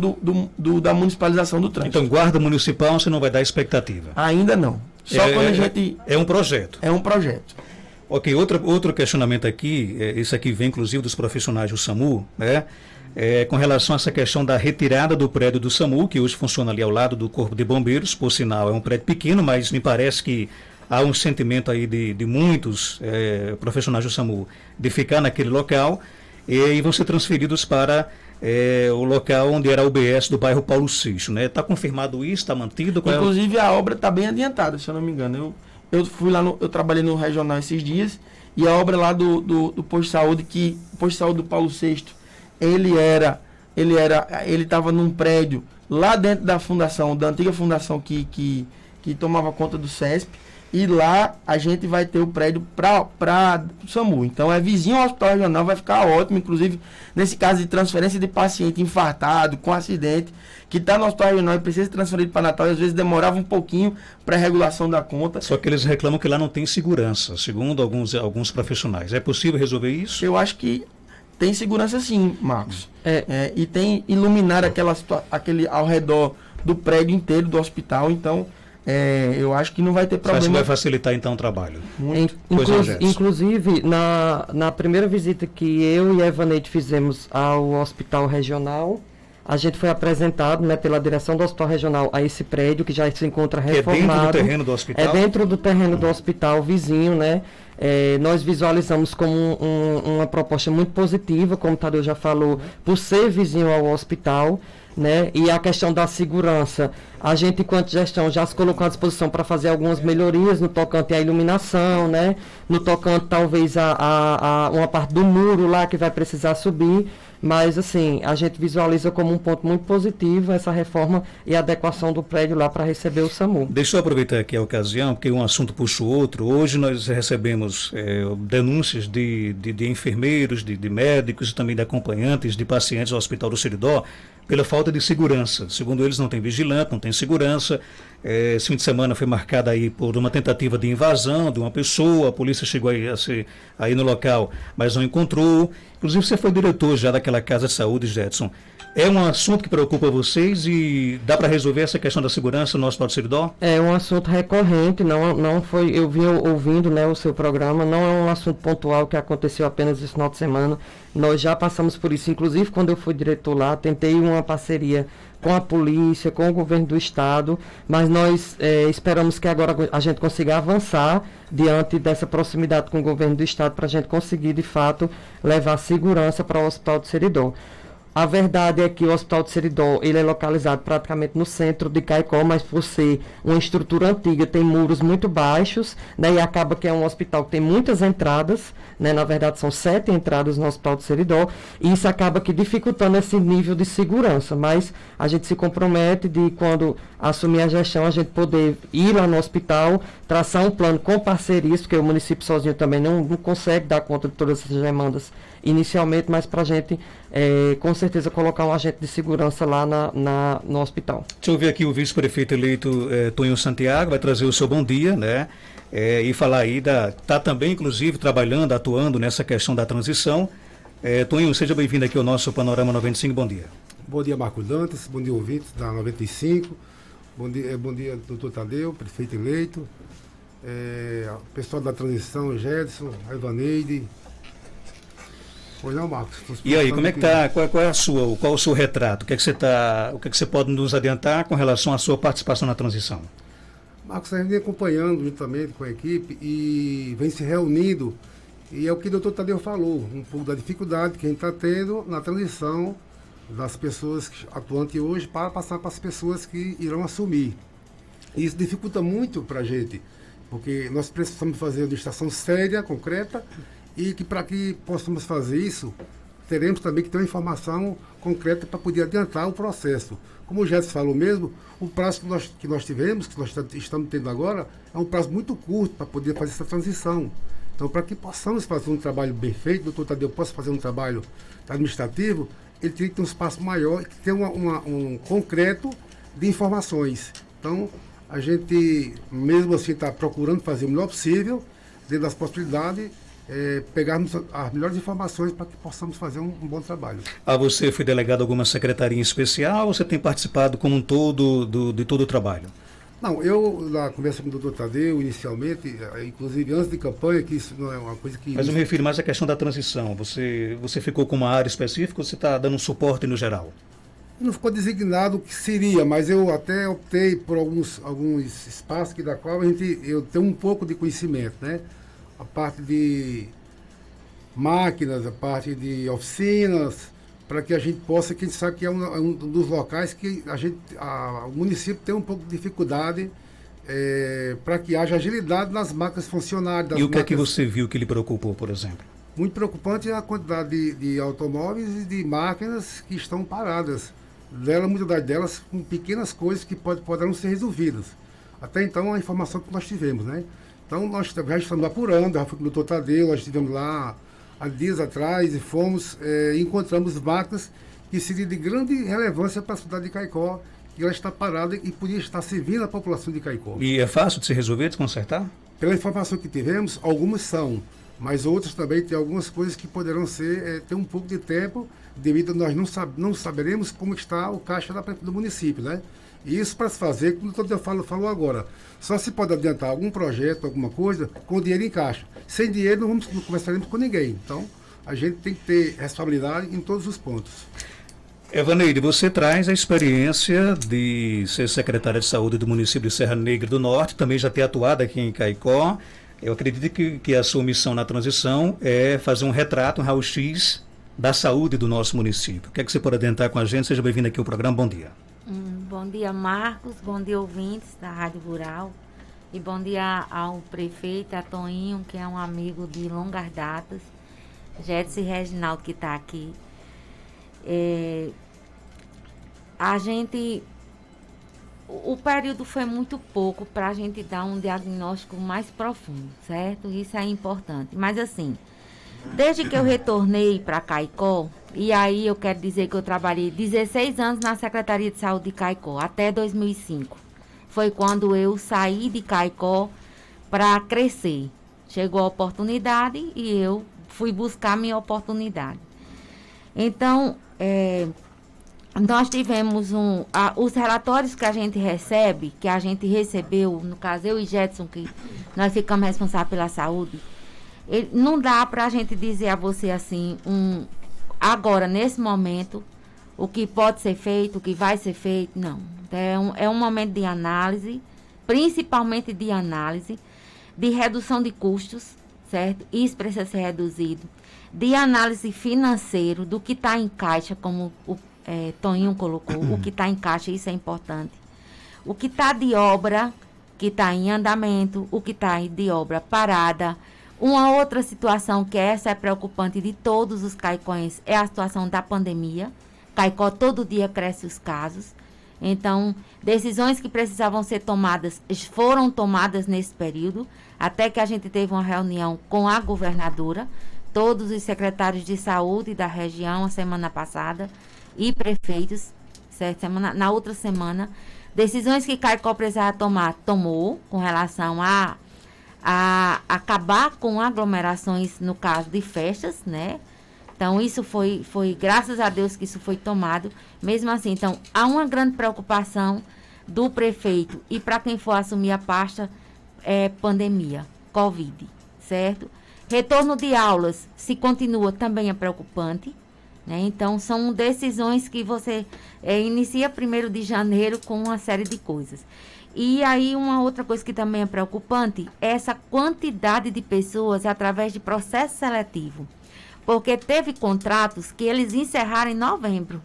da municipalização do trânsito. Então, guarda municipal você não vai dar expectativa? Ainda não. Só quando a gente... É um projeto. É um projeto. Ok, outro questionamento aqui, esse aqui vem inclusive dos profissionais do SAMU, né? Com relação a essa questão da retirada do prédio do SAMU, que hoje funciona ali ao lado do Corpo de Bombeiros, por sinal é um prédio pequeno, mas me parece que há um sentimento aí de muitos profissionais do SAMU de ficar naquele local e vão ser transferidos para o local onde era a UBS do bairro Paulo VI, né? Está confirmado isso? Está mantido? Inclusive a obra está bem adiantada, se eu não me engano. Eu fui lá, eu trabalhei no regional esses dias e a obra lá do posto de saúde, o posto de saúde do Paulo VI, ele estava num prédio lá dentro da fundação, da antiga fundação que tomava conta do CESP, e lá a gente vai ter o prédio para o SAMU. Então é vizinho ao hospital regional, vai ficar ótimo, inclusive nesse caso de transferência de paciente infartado, com acidente, que está no hospital regional e precisa ser transferido para Natal, e às vezes demorava um pouquinho para a regulação da conta. Só que eles reclamam que lá não tem segurança, segundo alguns profissionais. É possível resolver isso? Eu acho que tem segurança sim, Marcos. E tem iluminar aquele ao redor do prédio inteiro do hospital, então eu acho que não vai ter problema. Acho que vai facilitar então o trabalho. Inclusive, na primeira visita que eu e a Evaneide fizemos ao hospital regional, a gente foi apresentado, né, pela direção do hospital regional a esse prédio que já se encontra reformado. É dentro do terreno do hospital? É dentro do terreno do hospital vizinho, né? Nós visualizamos como uma proposta muito positiva, como o Tadeu já falou, por ser vizinho ao hospital, né? E a questão da segurança, a gente, enquanto gestão, já se colocou à disposição para fazer algumas melhorias no tocante à iluminação, né? No tocante, talvez, a uma parte do muro lá que vai precisar subir. Mas, assim, a gente visualiza como um ponto muito positivo essa reforma e a adequação do prédio lá para receber o SAMU. Deixa eu aproveitar aqui a ocasião, porque um assunto puxa o outro. Hoje nós recebemos denúncias de enfermeiros, de médicos e também de acompanhantes de pacientes do Hospital do Seridó pela falta de segurança. Segundo eles, não tem vigilante, não tem segurança. Esse fim de semana foi marcado aí por uma tentativa de invasão de uma pessoa, a polícia chegou aí no local, mas não encontrou. Inclusive, você foi diretor já daquela casa de saúde, Jetson. É um assunto que preocupa vocês e dá para resolver essa questão da segurança no Hospital do Seridó? É um assunto recorrente, não foi, eu vim ouvindo, né, o seu programa, não é um assunto pontual que aconteceu apenas esse final de semana. Nós já passamos por isso, inclusive quando eu fui diretor lá, tentei uma parceria com a polícia, com o governo do estado, mas nós esperamos que agora a gente consiga avançar diante dessa proximidade com o governo do estado para a gente conseguir, de fato, levar segurança para o Hospital do Seridó. A verdade é que o Hospital de Seridó, ele é localizado praticamente no centro de Caicó, mas por ser uma estrutura antiga, tem muros muito baixos, né, e acaba que é um hospital que tem muitas entradas, né, na verdade são 7 entradas no Hospital de Seridó, e isso acaba que dificultando esse nível de segurança, mas a gente se compromete de, quando assumir a gestão, a gente poder ir lá no hospital, traçar um plano com parcerias, porque o município sozinho também não consegue dar conta de todas essas demandas inicialmente, mas para a gente, com certeza, colocar um agente de segurança lá no hospital. Deixa eu ver aqui o vice-prefeito eleito Tonho Santiago, vai trazer o seu bom dia, né? E falar aí, está também, inclusive, trabalhando, atuando nessa questão da transição. Tonho, seja bem-vindo aqui ao nosso Panorama 95, bom dia. Bom dia, Marcos Dantas, bom dia, ouvintes da 95, bom dia, doutor Tadeu, prefeito eleito, pessoal da transição, Gedson, Evaneide. Pois não, Marcos. E aí, como é que está? Qual é o seu retrato? O que é que você pode nos adiantar com relação à sua participação na transição? Marcos, a gente vem acompanhando juntamente com a equipe e vem se reunindo, e é o que o doutor Tadeu falou, um pouco da dificuldade que a gente está tendo na transição das pessoas atuantes hoje para passar para as pessoas que irão assumir. E isso dificulta muito para a gente, porque nós precisamos fazer uma administração séria, concreta, e que para que possamos fazer isso, teremos também que ter uma informação concreta para poder adiantar o processo. Como o Gerson falou mesmo, o prazo que nós tivemos, que nós estamos tendo agora, é um prazo muito curto para poder fazer essa transição. Então, para que possamos fazer um trabalho bem feito, o doutor Tadeu possa fazer um trabalho administrativo, ele tem que ter um espaço maior e que ter um concreto de informações. Então, a gente, mesmo assim, está procurando fazer o melhor possível, dentro das possibilidades, pegarmos as melhores informações para que possamos fazer um bom trabalho. Você foi delegado a alguma secretaria em especial ou você tem participado como um todo de todo o trabalho? Não, eu, na conversa com o doutor Tadeu, inicialmente, inclusive antes de campanha, que isso não é uma coisa que... Mas eu me refiro mais à questão da transição. Você ficou com uma área específica ou você está dando um suporte no geral? Não ficou designado o que seria, mas eu até optei por alguns espaços da qual eu tenho um pouco de conhecimento, né? A parte de máquinas, a parte de oficinas, para que a gente possa, que a gente sabe que é um dos locais que o município tem um pouco de dificuldade para que haja agilidade nas máquinas funcionárias. E o que é que você viu que lhe preocupou, por exemplo? Muito preocupante é a quantidade de automóveis e de máquinas que estão paradas. Muitas delas com pequenas coisas que poderão ser resolvidas. Até então, a informação que nós tivemos, né? Então, nós já estamos apurando, já fui com o doutor Tadeu, nós estivemos lá há dias atrás e fomos, encontramos máquinas que seriam de grande relevância para a cidade de Caicó, e ela está parada e podia estar servindo a população de Caicó. E é fácil de se resolver, de consertar? Pela informação que tivemos, algumas são, mas outras também tem algumas coisas que poderão ter um pouco de tempo, devido a nós não saberemos como está o caixa do município, né? E isso para se fazer, como o doutor falou agora, só se pode adiantar algum projeto, alguma coisa, com dinheiro em caixa. Sem dinheiro não conversaremos com ninguém. Então, a gente tem que ter responsabilidade em todos os pontos. Evaneide, você traz a experiência de ser secretária de saúde do município de Serra Negra do Norte, também já ter atuado aqui em Caicó. Eu acredito que a sua missão na transição é fazer um retrato, um raio-x da saúde do nosso município. O que é que você pode adiantar com a gente? Seja bem-vindo aqui ao programa. Bom dia. Bom dia, Marcos. Bom dia, ouvintes da Rádio Rural. E bom dia ao prefeito, a Toninho, que é um amigo de longas datas. Gedson e Reginaldo, que está aqui. O período foi muito pouco para a gente dar um diagnóstico mais profundo, certo? Isso é importante. Mas assim, desde que eu retornei para Caicó, e aí eu quero dizer que eu trabalhei 16 anos na Secretaria de Saúde de Caicó, até 2005. Foi quando eu saí de Caicó para crescer. Chegou a oportunidade e eu fui buscar minha oportunidade. Então, nós tivemos os relatórios que a gente recebe, que a gente recebeu, no caso eu e Gedson, que nós ficamos responsáveis pela saúde, não dá para a gente dizer a você assim, agora, nesse momento, o que pode ser feito, o que vai ser feito, não. É um momento de análise, principalmente de análise, de redução de custos, certo? Isso precisa ser reduzido. De análise financeira, do que está em caixa, como o Toninho colocou, o que está em caixa, isso é importante. O que está de obra, que está em andamento, o que está de obra parada. Uma outra situação que essa é preocupante de todos os caicóenses é a situação da pandemia. Caicó todo dia cresce os casos. Então, decisões que precisavam ser tomadas foram tomadas nesse período, até que a gente teve uma reunião com a governadora, todos os secretários de saúde da região a semana passada e prefeitos, certo? Na outra semana, decisões que Caicó precisava tomar, tomou com relação a acabar com aglomerações, no caso de festas, né? Então, isso foi graças a Deus que isso foi tomado. Mesmo assim, então, há uma grande preocupação do prefeito e para quem for assumir a pasta, pandemia, Covid, certo? Retorno de aulas, se continua, também é preocupante, né? Então, são decisões que você inicia 1º de janeiro com uma série de coisas. E aí, uma outra coisa que também é preocupante é essa quantidade de pessoas através de processo seletivo. Porque teve contratos que eles encerraram em novembro.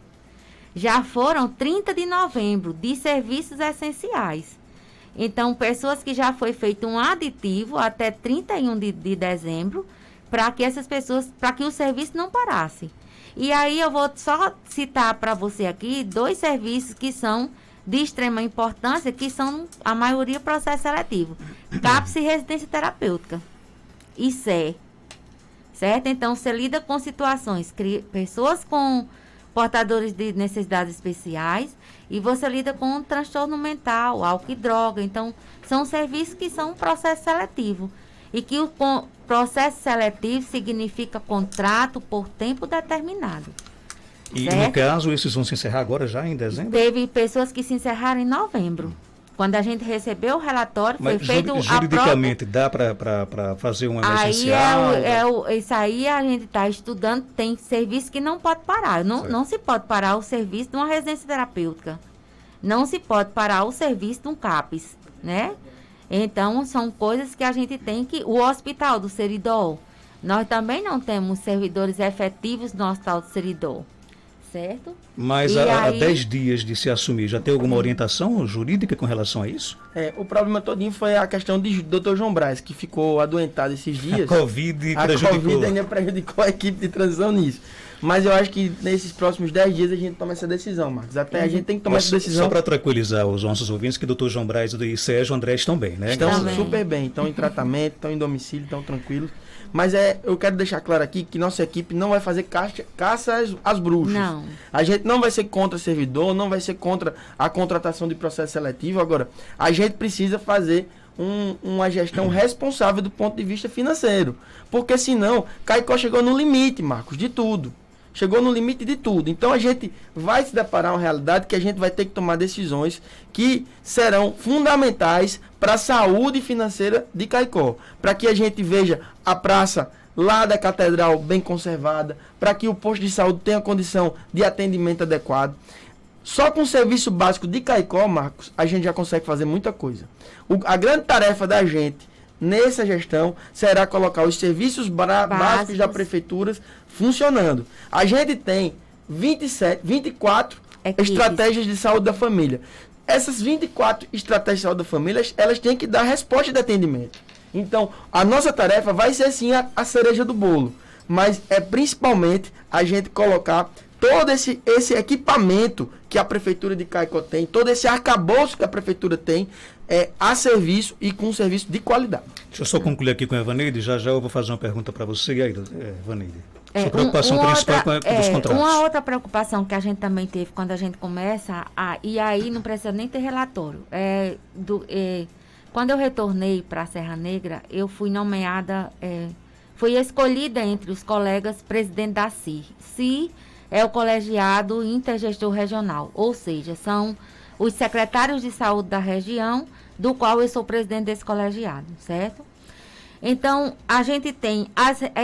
Já foram 30 de novembro de serviços essenciais. Então, pessoas que já foi feito um aditivo até 31 de dezembro, para que essas pessoas, para que o serviço não parasse. E aí eu vou só citar para você aqui 2 serviços que são de extrema importância, que são a maioria processo seletivo. CAPS e residência terapêutica. ICE. Certo? Então, você lida com situações, pessoas com portadores de necessidades especiais, e você lida com transtorno mental, álcool e droga. Então, são serviços que são um processo seletivo. E que o processo seletivo significa contrato por tempo determinado. E, certo? no caso, esses vão se encerrar agora já em dezembro? Teve pessoas que se encerraram em novembro. Quando a gente recebeu o relatório, mas foi feito juridicamente dá para fazer um emergencial? Isso aí a gente está estudando. Tem serviço que não pode parar. Não se pode parar o serviço de uma residência terapêutica. Não se pode parar o serviço de um CAPS, né? Então, são coisas que a gente tem que... O Hospital do Seridó, nós também não temos servidores efetivos no Hospital do Seridó. Certo? Mas há 10 dias de se assumir, já tem alguma orientação jurídica com relação a isso? O problema todinho foi a questão de Dr. João Braz, que ficou adoentado esses dias. A Covid ainda prejudicou a equipe de transição nisso. Mas eu acho que nesses próximos 10 dias a gente toma essa decisão, Marcos. Até a gente tem que tomar essa decisão. Só para tranquilizar os nossos ouvintes, que o Dr. João Braz e Sérgio André estão bem, né? Estão super bem, estão em tratamento, estão em domicílio, estão tranquilos. Mas eu quero deixar claro aqui que nossa equipe não vai fazer caça às bruxas. Não. A gente não vai ser contra servidor, não vai ser contra a contratação de processo seletivo. Agora, a gente precisa fazer uma gestão responsável do ponto de vista financeiro. Porque senão, Caicó chegou no limite, Marcos, de tudo. Chegou no limite de tudo. Então a gente vai se deparar com uma realidade que a gente vai ter que tomar decisões que serão fundamentais para a saúde financeira de Caicó. Para que a gente veja a praça lá da Catedral bem conservada, para que o posto de saúde tenha condição de atendimento adequado. Só com o serviço básico de Caicó, Marcos, a gente já consegue fazer muita coisa. A grande tarefa da gente nessa gestão será colocar os serviços básicos da prefeitura funcionando. A gente tem 24 estratégias de saúde da família. Essas 24 estratégias de saúde da família, elas têm que dar resposta de atendimento. Então, a nossa tarefa vai ser sim a cereja do bolo, mas é principalmente a gente colocar todo esse equipamento que a prefeitura de Caicó tem, todo esse arcabouço que a prefeitura tem, a serviço e com serviço de qualidade. Deixa eu só concluir aqui com a Evaneide, já eu vou fazer uma pergunta para você. E aí, Evaneide? Sua preocupação principal dos contratos. Uma outra preocupação que a gente também teve quando a gente começa, e aí não precisa nem ter relatório, quando eu retornei para a Serra Negra, eu fui nomeada, fui escolhida entre os colegas presidente da CIR. CIR é o colegiado intergestor regional, ou seja, são os secretários de saúde da região, do qual eu sou presidente desse colegiado, certo? Então, a gente tem,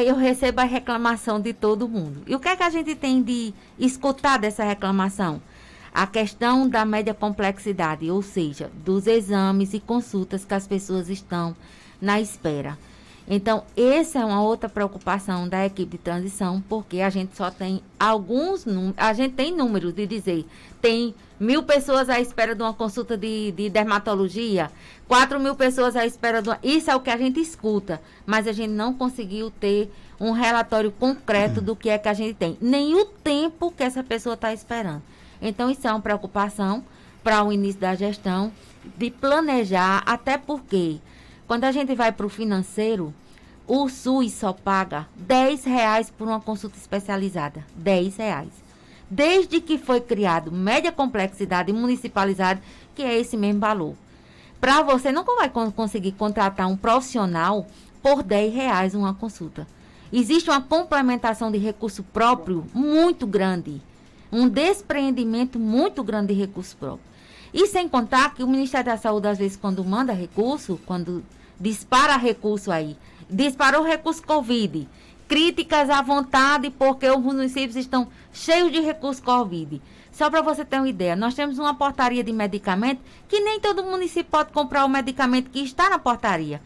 eu recebo a reclamação de todo mundo. E o que é que a gente tem de escutar dessa reclamação? A questão da média complexidade, ou seja, dos exames e consultas que as pessoas estão na espera. Então, essa é uma outra preocupação da equipe de transição, porque a gente só tem a gente tem números de dizer, tem 1.000 pessoas à espera de uma consulta de dermatologia, 4.000 pessoas à espera de uma... Isso é o que a gente escuta, mas a gente não conseguiu ter um relatório concreto do que é que a gente tem, nem o tempo que essa pessoa está esperando. Então, isso é uma preocupação para o início da gestão, de planejar, até porque quando a gente vai para o financeiro, o SUS só paga R$10 por uma consulta especializada. R$10. Desde que foi criado média complexidade e municipalizado, que é esse mesmo valor. Para você, não vai conseguir contratar um profissional por R$10 uma consulta. Existe uma complementação de recurso próprio muito grande. Um despreendimento muito grande de recurso próprio. E sem contar que o Ministério da Saúde, às vezes, quando manda recurso, quando dispara recurso aí, disparou recurso Covid, críticas à vontade porque os municípios estão cheios de recurso Covid. Só para você ter uma ideia, nós temos uma portaria de medicamento que nem todo município pode comprar o medicamento que está na portaria.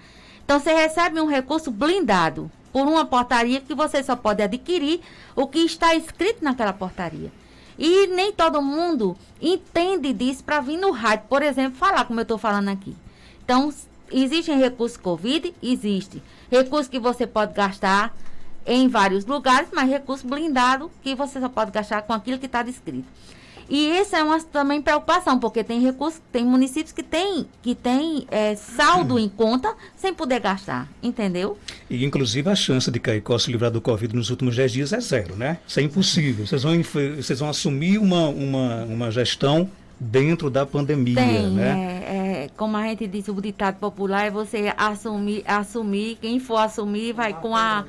Então, você recebe um recurso blindado por uma portaria que você só pode adquirir o que está escrito naquela portaria. E nem todo mundo entende disso para vir no rádio, por exemplo, falar como eu estou falando aqui. Então, existem recursos Covid? Existe. Recurso que você pode gastar em vários lugares, mas recurso blindado que você só pode gastar com aquilo que está descrito. E essa é uma também preocupação, porque tem recursos, tem municípios que tem saldo em conta sem poder gastar, entendeu? E inclusive a chance de Caicó se livrar do Covid nos últimos 10 dias é zero, né? Isso é impossível. Vocês vão assumir uma gestão dentro da pandemia, né? Como a gente diz, o ditado popular é você assumir, quem for assumir vai com a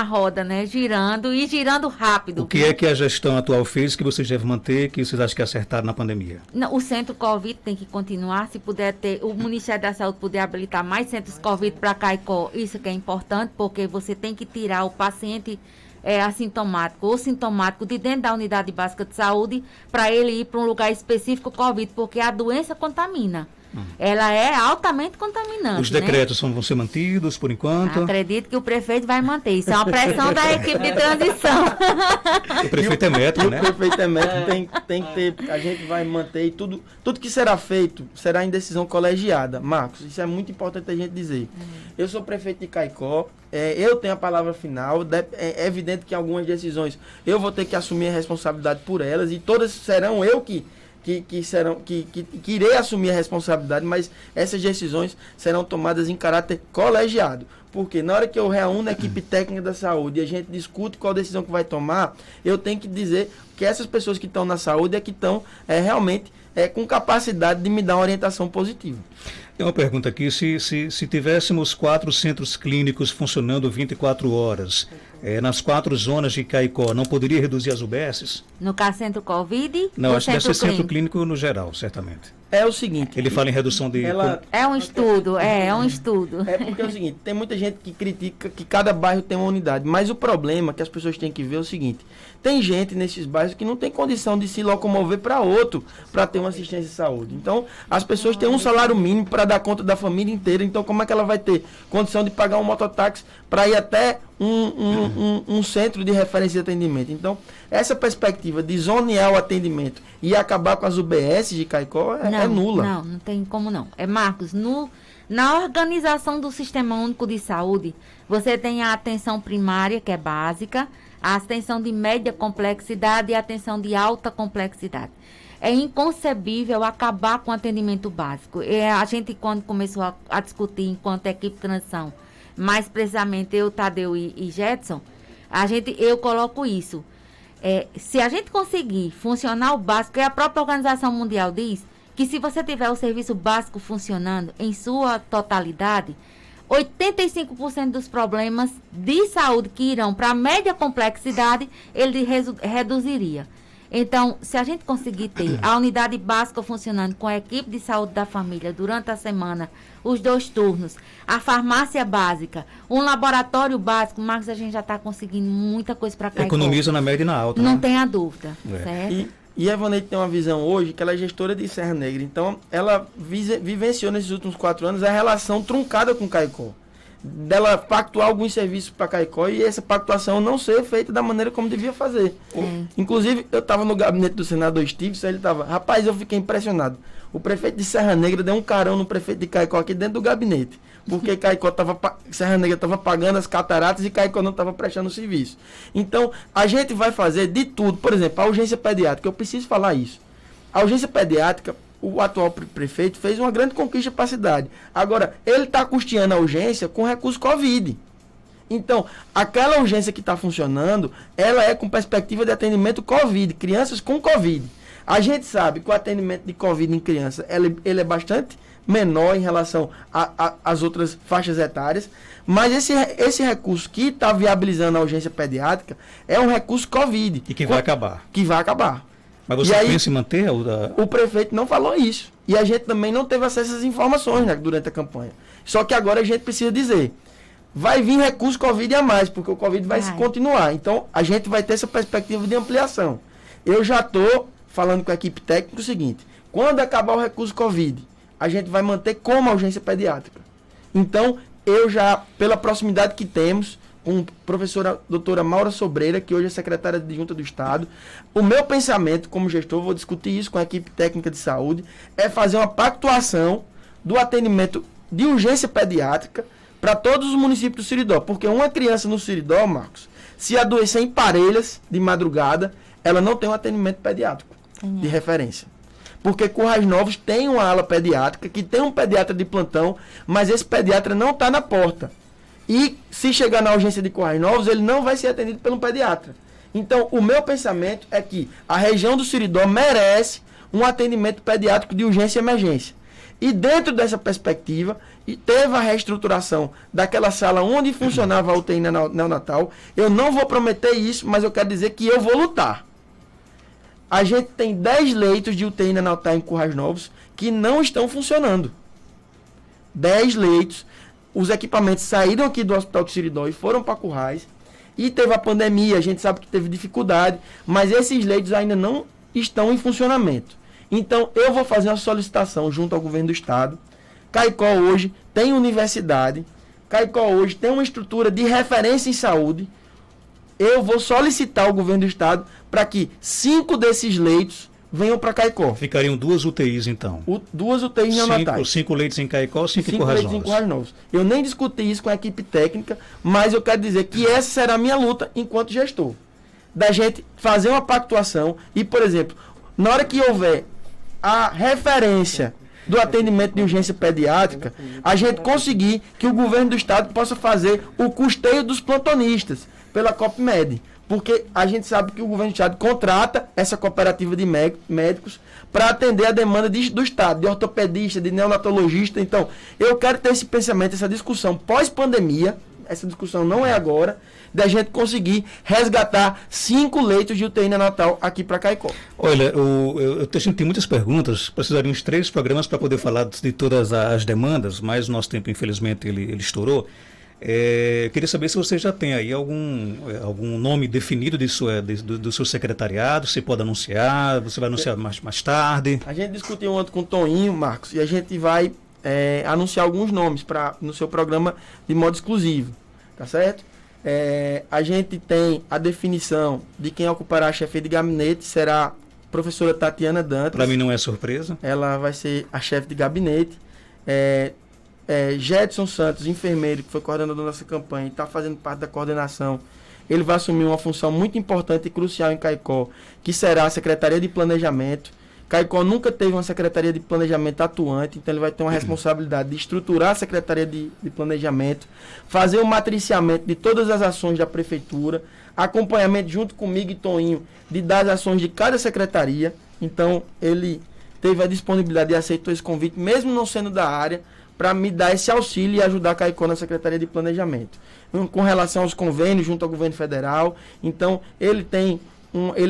roda, né? Girando e girando rápido. O que é que a gestão atual fez que vocês devem manter, que vocês acham que acertaram na pandemia? Não, o centro Covid tem que continuar, se puder ter, o Ministério da Saúde puder habilitar mais centros Covid para Caicó, isso que é importante, porque você tem que tirar o paciente assintomático ou sintomático de dentro da unidade básica de saúde para ele ir para um lugar específico Covid, porque a doença contamina. Ela é altamente contaminante. Os decretos vão ser mantidos por enquanto? Acredito que o prefeito vai manter. Isso é uma pressão da equipe de transição. O prefeito é médico, né? O prefeito é médico, tem que ter, a gente vai manter, e tudo que será feito será em decisão colegiada. Marcos, isso é muito importante a gente dizer. Eu sou prefeito de Caicó, eu tenho a palavra final, é evidente que algumas decisões eu vou ter que assumir a responsabilidade por elas, e todas serão eu que irei assumir a responsabilidade, mas essas decisões serão tomadas em caráter colegiado. Porque na hora que eu reúno a equipe técnica da saúde e a gente discute qual decisão que vai tomar, eu tenho que dizer que essas pessoas que estão na saúde é que estão realmente com capacidade de me dar uma orientação positiva. Tem uma pergunta aqui, se tivéssemos 4 centros clínicos funcionando 24 horas, nas 4 zonas de Caicó, não poderia reduzir as UBSs? No caso, centro Covid? Não, acho que deve ser centro clínico no geral, certamente. É o seguinte... Ele fala em redução de... É um estudo, é um estudo. É porque é o seguinte, tem muita gente que critica que cada bairro tem uma unidade, mas o problema que as pessoas têm que ver é o seguinte, tem gente nesses bairros que não tem condição de se locomover para outro, para ter uma assistência de saúde. Então, as pessoas têm um salário mínimo para dar conta da família inteira, então como é que ela vai ter condição de pagar um mototáxi para ir até um centro de referência de atendimento? Então, essa perspectiva de zonear o atendimento e acabar com as UBS de Caicó é nula. Não tem como não. Marcos, na organização do Sistema Único de Saúde, você tem a atenção primária, que é básica, a atenção de média complexidade e a atenção de alta complexidade. É inconcebível acabar com o atendimento básico. A gente, quando começou a discutir enquanto equipe de transição, mais precisamente eu, Tadeu e Jetson, eu coloco isso. Se a gente conseguir funcionar o básico, e a própria Organização Mundial diz que se você tiver o serviço básico funcionando em sua totalidade, 85% dos problemas de saúde que irão para a média complexidade, ele reduziria. Então, se a gente conseguir ter a unidade básica funcionando com a equipe de saúde da família durante a semana, os 2 turnos, a farmácia básica, um laboratório básico, Marcos, a gente já está conseguindo muita coisa para cá. Economiza na média e na alta. Não né? tenha dúvida, certo? E a Evaneide tem uma visão hoje que ela é gestora de Serra Negra. Então, ela vivenciou nesses últimos 4 anos a relação truncada com Caicó. dela pactuar alguns serviços para Caicó e essa pactuação não ser feita da maneira como devia fazer. Inclusive, eu estava no gabinete do senador Stives, ele estava, rapaz, eu fiquei impressionado. O prefeito de Serra Negra deu um carão no prefeito de Caicó aqui dentro do gabinete, porque Serra Negra estava pagando as cataratas e Caicó não estava prestando o serviço. Então, a gente vai fazer de tudo. Por exemplo, a urgência pediátrica, eu preciso falar isso. A urgência pediátrica, o atual prefeito fez uma grande conquista para a cidade. Agora, ele está custeando a urgência com recurso Covid. Então, aquela urgência que está funcionando, ela é com perspectiva de atendimento Covid, crianças com Covid. A gente sabe que o atendimento de Covid em criança, ele é bastante menor em relação às outras faixas etárias, mas esse recurso que está viabilizando a urgência pediátrica é um recurso Covid. E que vai acabar. Que vai acabar. Mas você pensa em manter? O prefeito não falou isso. E a gente também não teve acesso a essas informações, né, durante a campanha. Só que agora a gente precisa dizer, vai vir recurso Covid a mais, porque o Covid vai se continuar. Então, a gente vai ter essa perspectiva de ampliação. Eu já estou falando com a equipe técnica o seguinte, quando acabar o recurso Covid, a gente vai manter como a urgência pediátrica. Então, eu já, pela proximidade que temos, com a professora doutora Maura Sobreira, que hoje é secretária adjunta do Estado, o meu pensamento como gestor, vou discutir isso com a equipe técnica de saúde, é fazer uma pactuação do atendimento de urgência pediátrica para todos os municípios do Siridó. Porque uma criança no Siridó, Marcos, se adoecer em Parelhas de madrugada, ela não tem um atendimento pediátrico de referência. Porque Currais Novos tem uma ala pediátrica, que tem um pediatra de plantão, mas esse pediatra não está na porta. E se chegar na urgência de Currais Novos, ele não vai ser atendido pelo pediatra. Então, o meu pensamento é que a região do Siridó merece um atendimento pediátrico de urgência e emergência. E dentro dessa perspectiva, teve a reestruturação daquela sala onde funcionava a UTI neonatal. Eu não vou prometer isso, mas eu quero dizer que eu vou lutar. A gente tem 10 leitos de UTI neonatal em Currais Novos que não estão funcionando. 10 leitos. Os equipamentos saíram aqui do Hospital do Siridó e foram para Currais. E teve a pandemia, a gente sabe que teve dificuldade, mas esses leitos ainda não estão em funcionamento. Então, eu vou fazer uma solicitação junto ao governo do Estado. Caicó hoje tem universidade. Caicó hoje tem uma estrutura de referência em saúde. Eu vou solicitar ao governo do Estado para que 5 desses leitos venham para Caicó. Ficariam 2 UTIs, então. 2 UTIs neonatais. 5 leitos em Caicó, 5 em Currais Novos. Eu nem discuti isso com a equipe técnica, mas eu quero dizer que essa será a minha luta enquanto gestor. Da gente fazer uma pactuação e, por exemplo, na hora que houver a referência do atendimento de urgência pediátrica, a gente conseguir que o governo do Estado possa fazer o custeio dos plantonistas pela COPMED. Porque a gente sabe que o governo do Estado contrata essa cooperativa de médicos para atender a demanda do Estado, de ortopedista, de neonatologista. Então, eu quero ter esse pensamento, essa discussão pós-pandemia, essa discussão não é agora, da gente conseguir resgatar 5 leitos de UTI neonatal aqui para Caicó. Olha, eu tenho muitas perguntas, precisaríamos de 3 programas para poder falar de todas as demandas, mas o nosso tempo, infelizmente, ele estourou. Queria saber se você já tem aí algum nome definido do seu secretariado, se pode anunciar, você vai anunciar mais tarde. A gente discutiu ontem com o Toninho, Marcos, e a gente vai anunciar alguns nomes no seu programa de modo exclusivo, tá certo? A gente tem a definição de quem ocupará a chefia de gabinete, será a professora Tatiana Dantas. Para mim não é surpresa. Ela vai ser a chefe de gabinete. Jetson Santos, enfermeiro, que foi coordenador da nossa campanha e está fazendo parte da coordenação, ele vai assumir uma função muito importante e crucial em Caicó, que será a Secretaria de Planejamento. Caicó nunca teve uma Secretaria de Planejamento atuante, então ele vai ter uma responsabilidade de estruturar a Secretaria de Planejamento, fazer o matriciamento de todas as ações da Prefeitura, acompanhamento junto comigo e Toninho das ações de cada secretaria. Então ele teve a disponibilidade e aceitou esse convite, mesmo não sendo da área, para me dar esse auxílio e ajudar a Caicó na Secretaria de Planejamento. Com relação aos convênios junto ao governo federal, então ele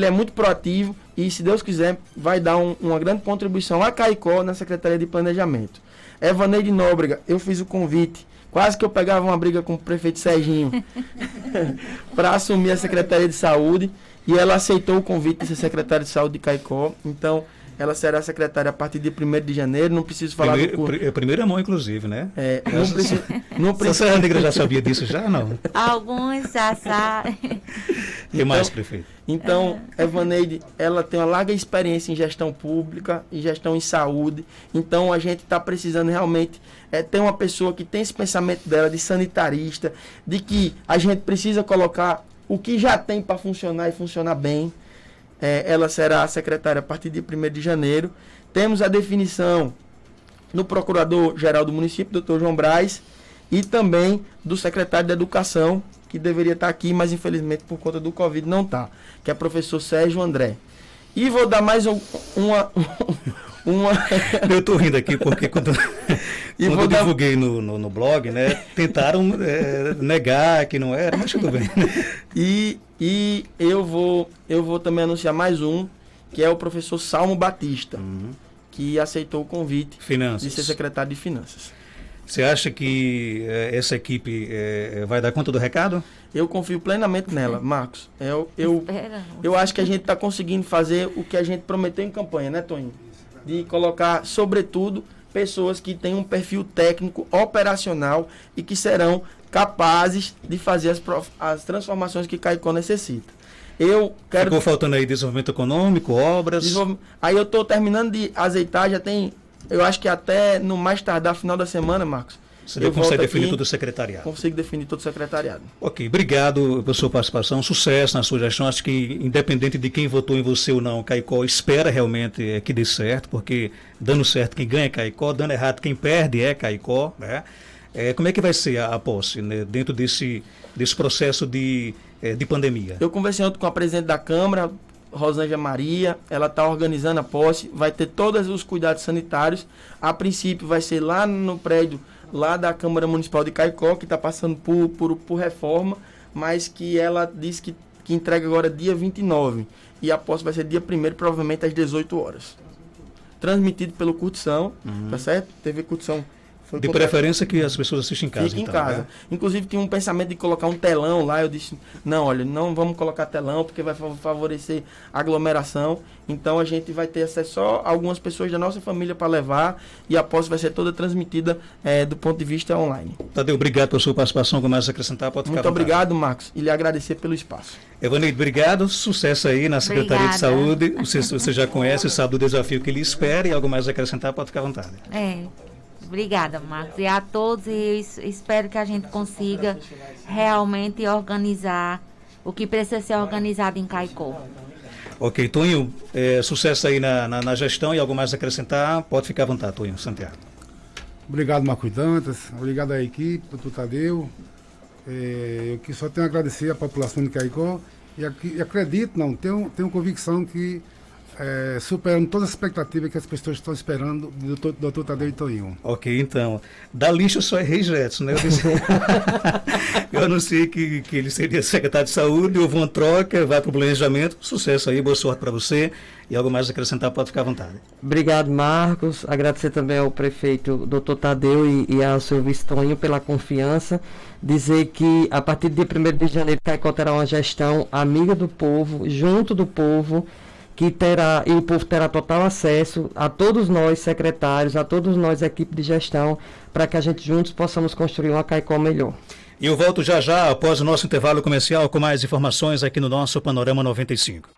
é muito proativo e, se Deus quiser, vai dar uma grande contribuição a Caicó na Secretaria de Planejamento. Evaneide Nóbrega, eu fiz o convite, quase que eu pegava uma briga com o prefeito Serginho para assumir a Secretaria de Saúde, e ela aceitou o convite de ser secretária de Saúde de Caicó. Então, ela será secretária a partir de 1º de janeiro, não preciso falar do curso. Primeira mão, inclusive, né? Não precisa. A Negra já sabia disso já, não? Alguns já sabem. E mais, prefeito? Então, Evaneide, ela tem uma larga experiência em gestão pública, em gestão em saúde. Então, a gente está precisando realmente ter uma pessoa que tem esse pensamento dela de sanitarista, de que a gente precisa colocar o que já tem para funcionar e funcionar bem. Ela será a secretária a partir de 1º de janeiro. Temos a definição do procurador-geral do município, doutor João Braz, e também do secretário de Educação, que deveria estar aqui, mas infelizmente por conta do Covid não está, que é o professor Sérgio André. E vou dar mais uma... Eu estou rindo aqui porque quando eu divulguei no blog, né, tentaram negar que não era, mas tudo bem. E eu vou também anunciar mais um, que é o professor Salmo Batista, que aceitou o convite de ser secretário de Finanças. Você acha que essa equipe vai dar conta do recado? Eu confio plenamente nela, Marcos. Eu acho que a gente está conseguindo fazer o que a gente prometeu em campanha, né, Toninho? De colocar, sobretudo, pessoas que têm um perfil técnico, operacional e que serão capazes de fazer as transformações que Caicó necessita. Ficou faltando aí desenvolvimento econômico, obras? Aí eu estou terminando de azeitar, já tem... Eu acho que até no mais tardar final da semana, Marcos. Você consegue definir todo o secretariado? Consigo definir todo o secretariado. Ok, obrigado pela sua participação, sucesso na sua gestão. Acho que independente de quem votou em você ou não, Caicó espera realmente que dê certo, porque dando certo quem ganha é Caicó, dando errado quem perde é Caicó, né? Como é que vai ser a posse, né, dentro desse processo de pandemia? Eu conversei ontem com a presidente da Câmara, Rosângela Maria, ela está organizando a posse, vai ter todos os cuidados sanitários. A princípio vai ser lá no prédio, lá da Câmara Municipal de Caicó, que está passando por reforma, mas que ela disse que entrega agora dia 29. E a posse vai ser dia 1º, provavelmente às 18 horas. Transmitido pelo Curtição, tá certo? TV Curtição. De preferência que as pessoas assistem em casa. Fique em casa. Né? Inclusive tinha um pensamento de colocar um telão lá. Eu disse, não, olha, não vamos colocar telão porque vai favorecer a aglomeração. Então a gente vai ter acesso só a algumas pessoas da nossa família para levar e a posse vai ser toda transmitida do ponto de vista online. Tadeu, obrigado pela sua participação. Começa a acrescentar, pode ficar à vontade. Muito obrigado, Marcos, e lhe agradecer pelo espaço. Evaneide, obrigado. Sucesso aí na Secretaria de Saúde. Você já conhece, sabe do desafio que lhe espera e algo mais a acrescentar, pode ficar à vontade. Obrigada, Marcos. E a todos, e espero que a gente consiga realmente organizar o que precisa ser organizado em Caicó. Ok, Tonho, sucesso aí na gestão e algo mais a acrescentar, pode ficar à vontade, Tonho Santiago. Obrigado, Marcos Dantas. Obrigado à equipe, doutor Tadeu. Eu que só tenho a agradecer à população de Caicó e acredito, tenho convicção que superando todas as expectativas que as pessoas estão esperando do Dr. Tadeu e Toninho. Ok, então, da lista só errei Jetson, né? Eu anunciei que ele seria secretário de saúde, houve uma troca, vai para o planejamento, sucesso aí, boa sorte para você e algo mais a acrescentar, pode ficar à vontade. Obrigado, Marcos, agradecer também ao prefeito Dr. Tadeu e ao seu vice Toninho pela confiança, dizer que a partir de 1º de janeiro Caicó terá uma gestão amiga do povo, junto do povo, e o povo terá total acesso a todos nós secretários, a todos nós equipe de gestão, para que a gente juntos possamos construir uma Caicó melhor. E eu volto já após o nosso intervalo comercial com mais informações aqui no nosso Panorama 95.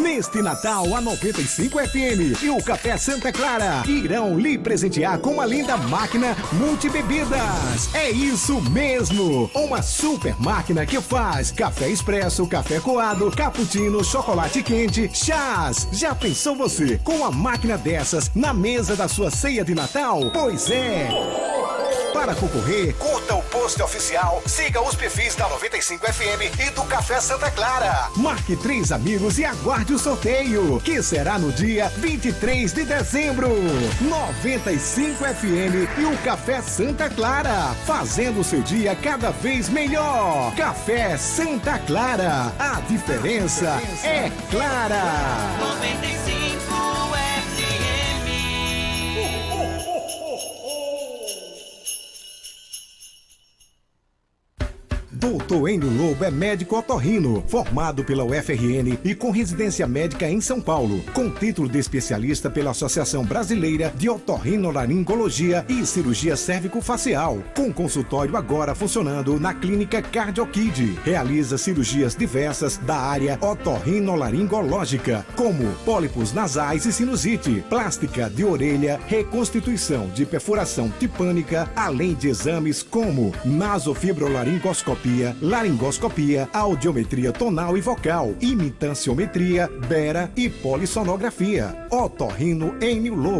Neste Natal, a 95 FM e o Café Santa Clara irão lhe presentear com uma linda máquina multibebidas. É isso mesmo! Uma super máquina que faz café expresso, café coado, cappuccino, chocolate quente, chás. Já pensou você com uma máquina dessas na mesa da sua ceia de Natal? Pois é! Para concorrer, curta o post oficial, siga os perfis da 95 FM e do Café Santa Clara. Marque 3 amigos e aguarde o sorteio, que será no dia 23 de dezembro. 95 FM e o Café Santa Clara, fazendo o seu dia cada vez melhor. Café Santa Clara, a diferença é clara. 95 FM. Dr. Enio Lobo é médico otorrino, formado pela UFRN e com residência médica em São Paulo, com título de especialista pela Associação Brasileira de Otorrinolaringologia e Cirurgia Cérvico-Facial, com consultório agora funcionando na Clínica CardioKid. Realiza cirurgias diversas da área otorrinolaringológica, como pólipos nasais e sinusite, plástica de orelha, reconstituição de perfuração tipânica, além de exames como nasofibrolaringoscopia, laringoscopia, audiometria tonal e vocal, imitanciometria, bera e polissonografia. Otorrino Enio Lobo.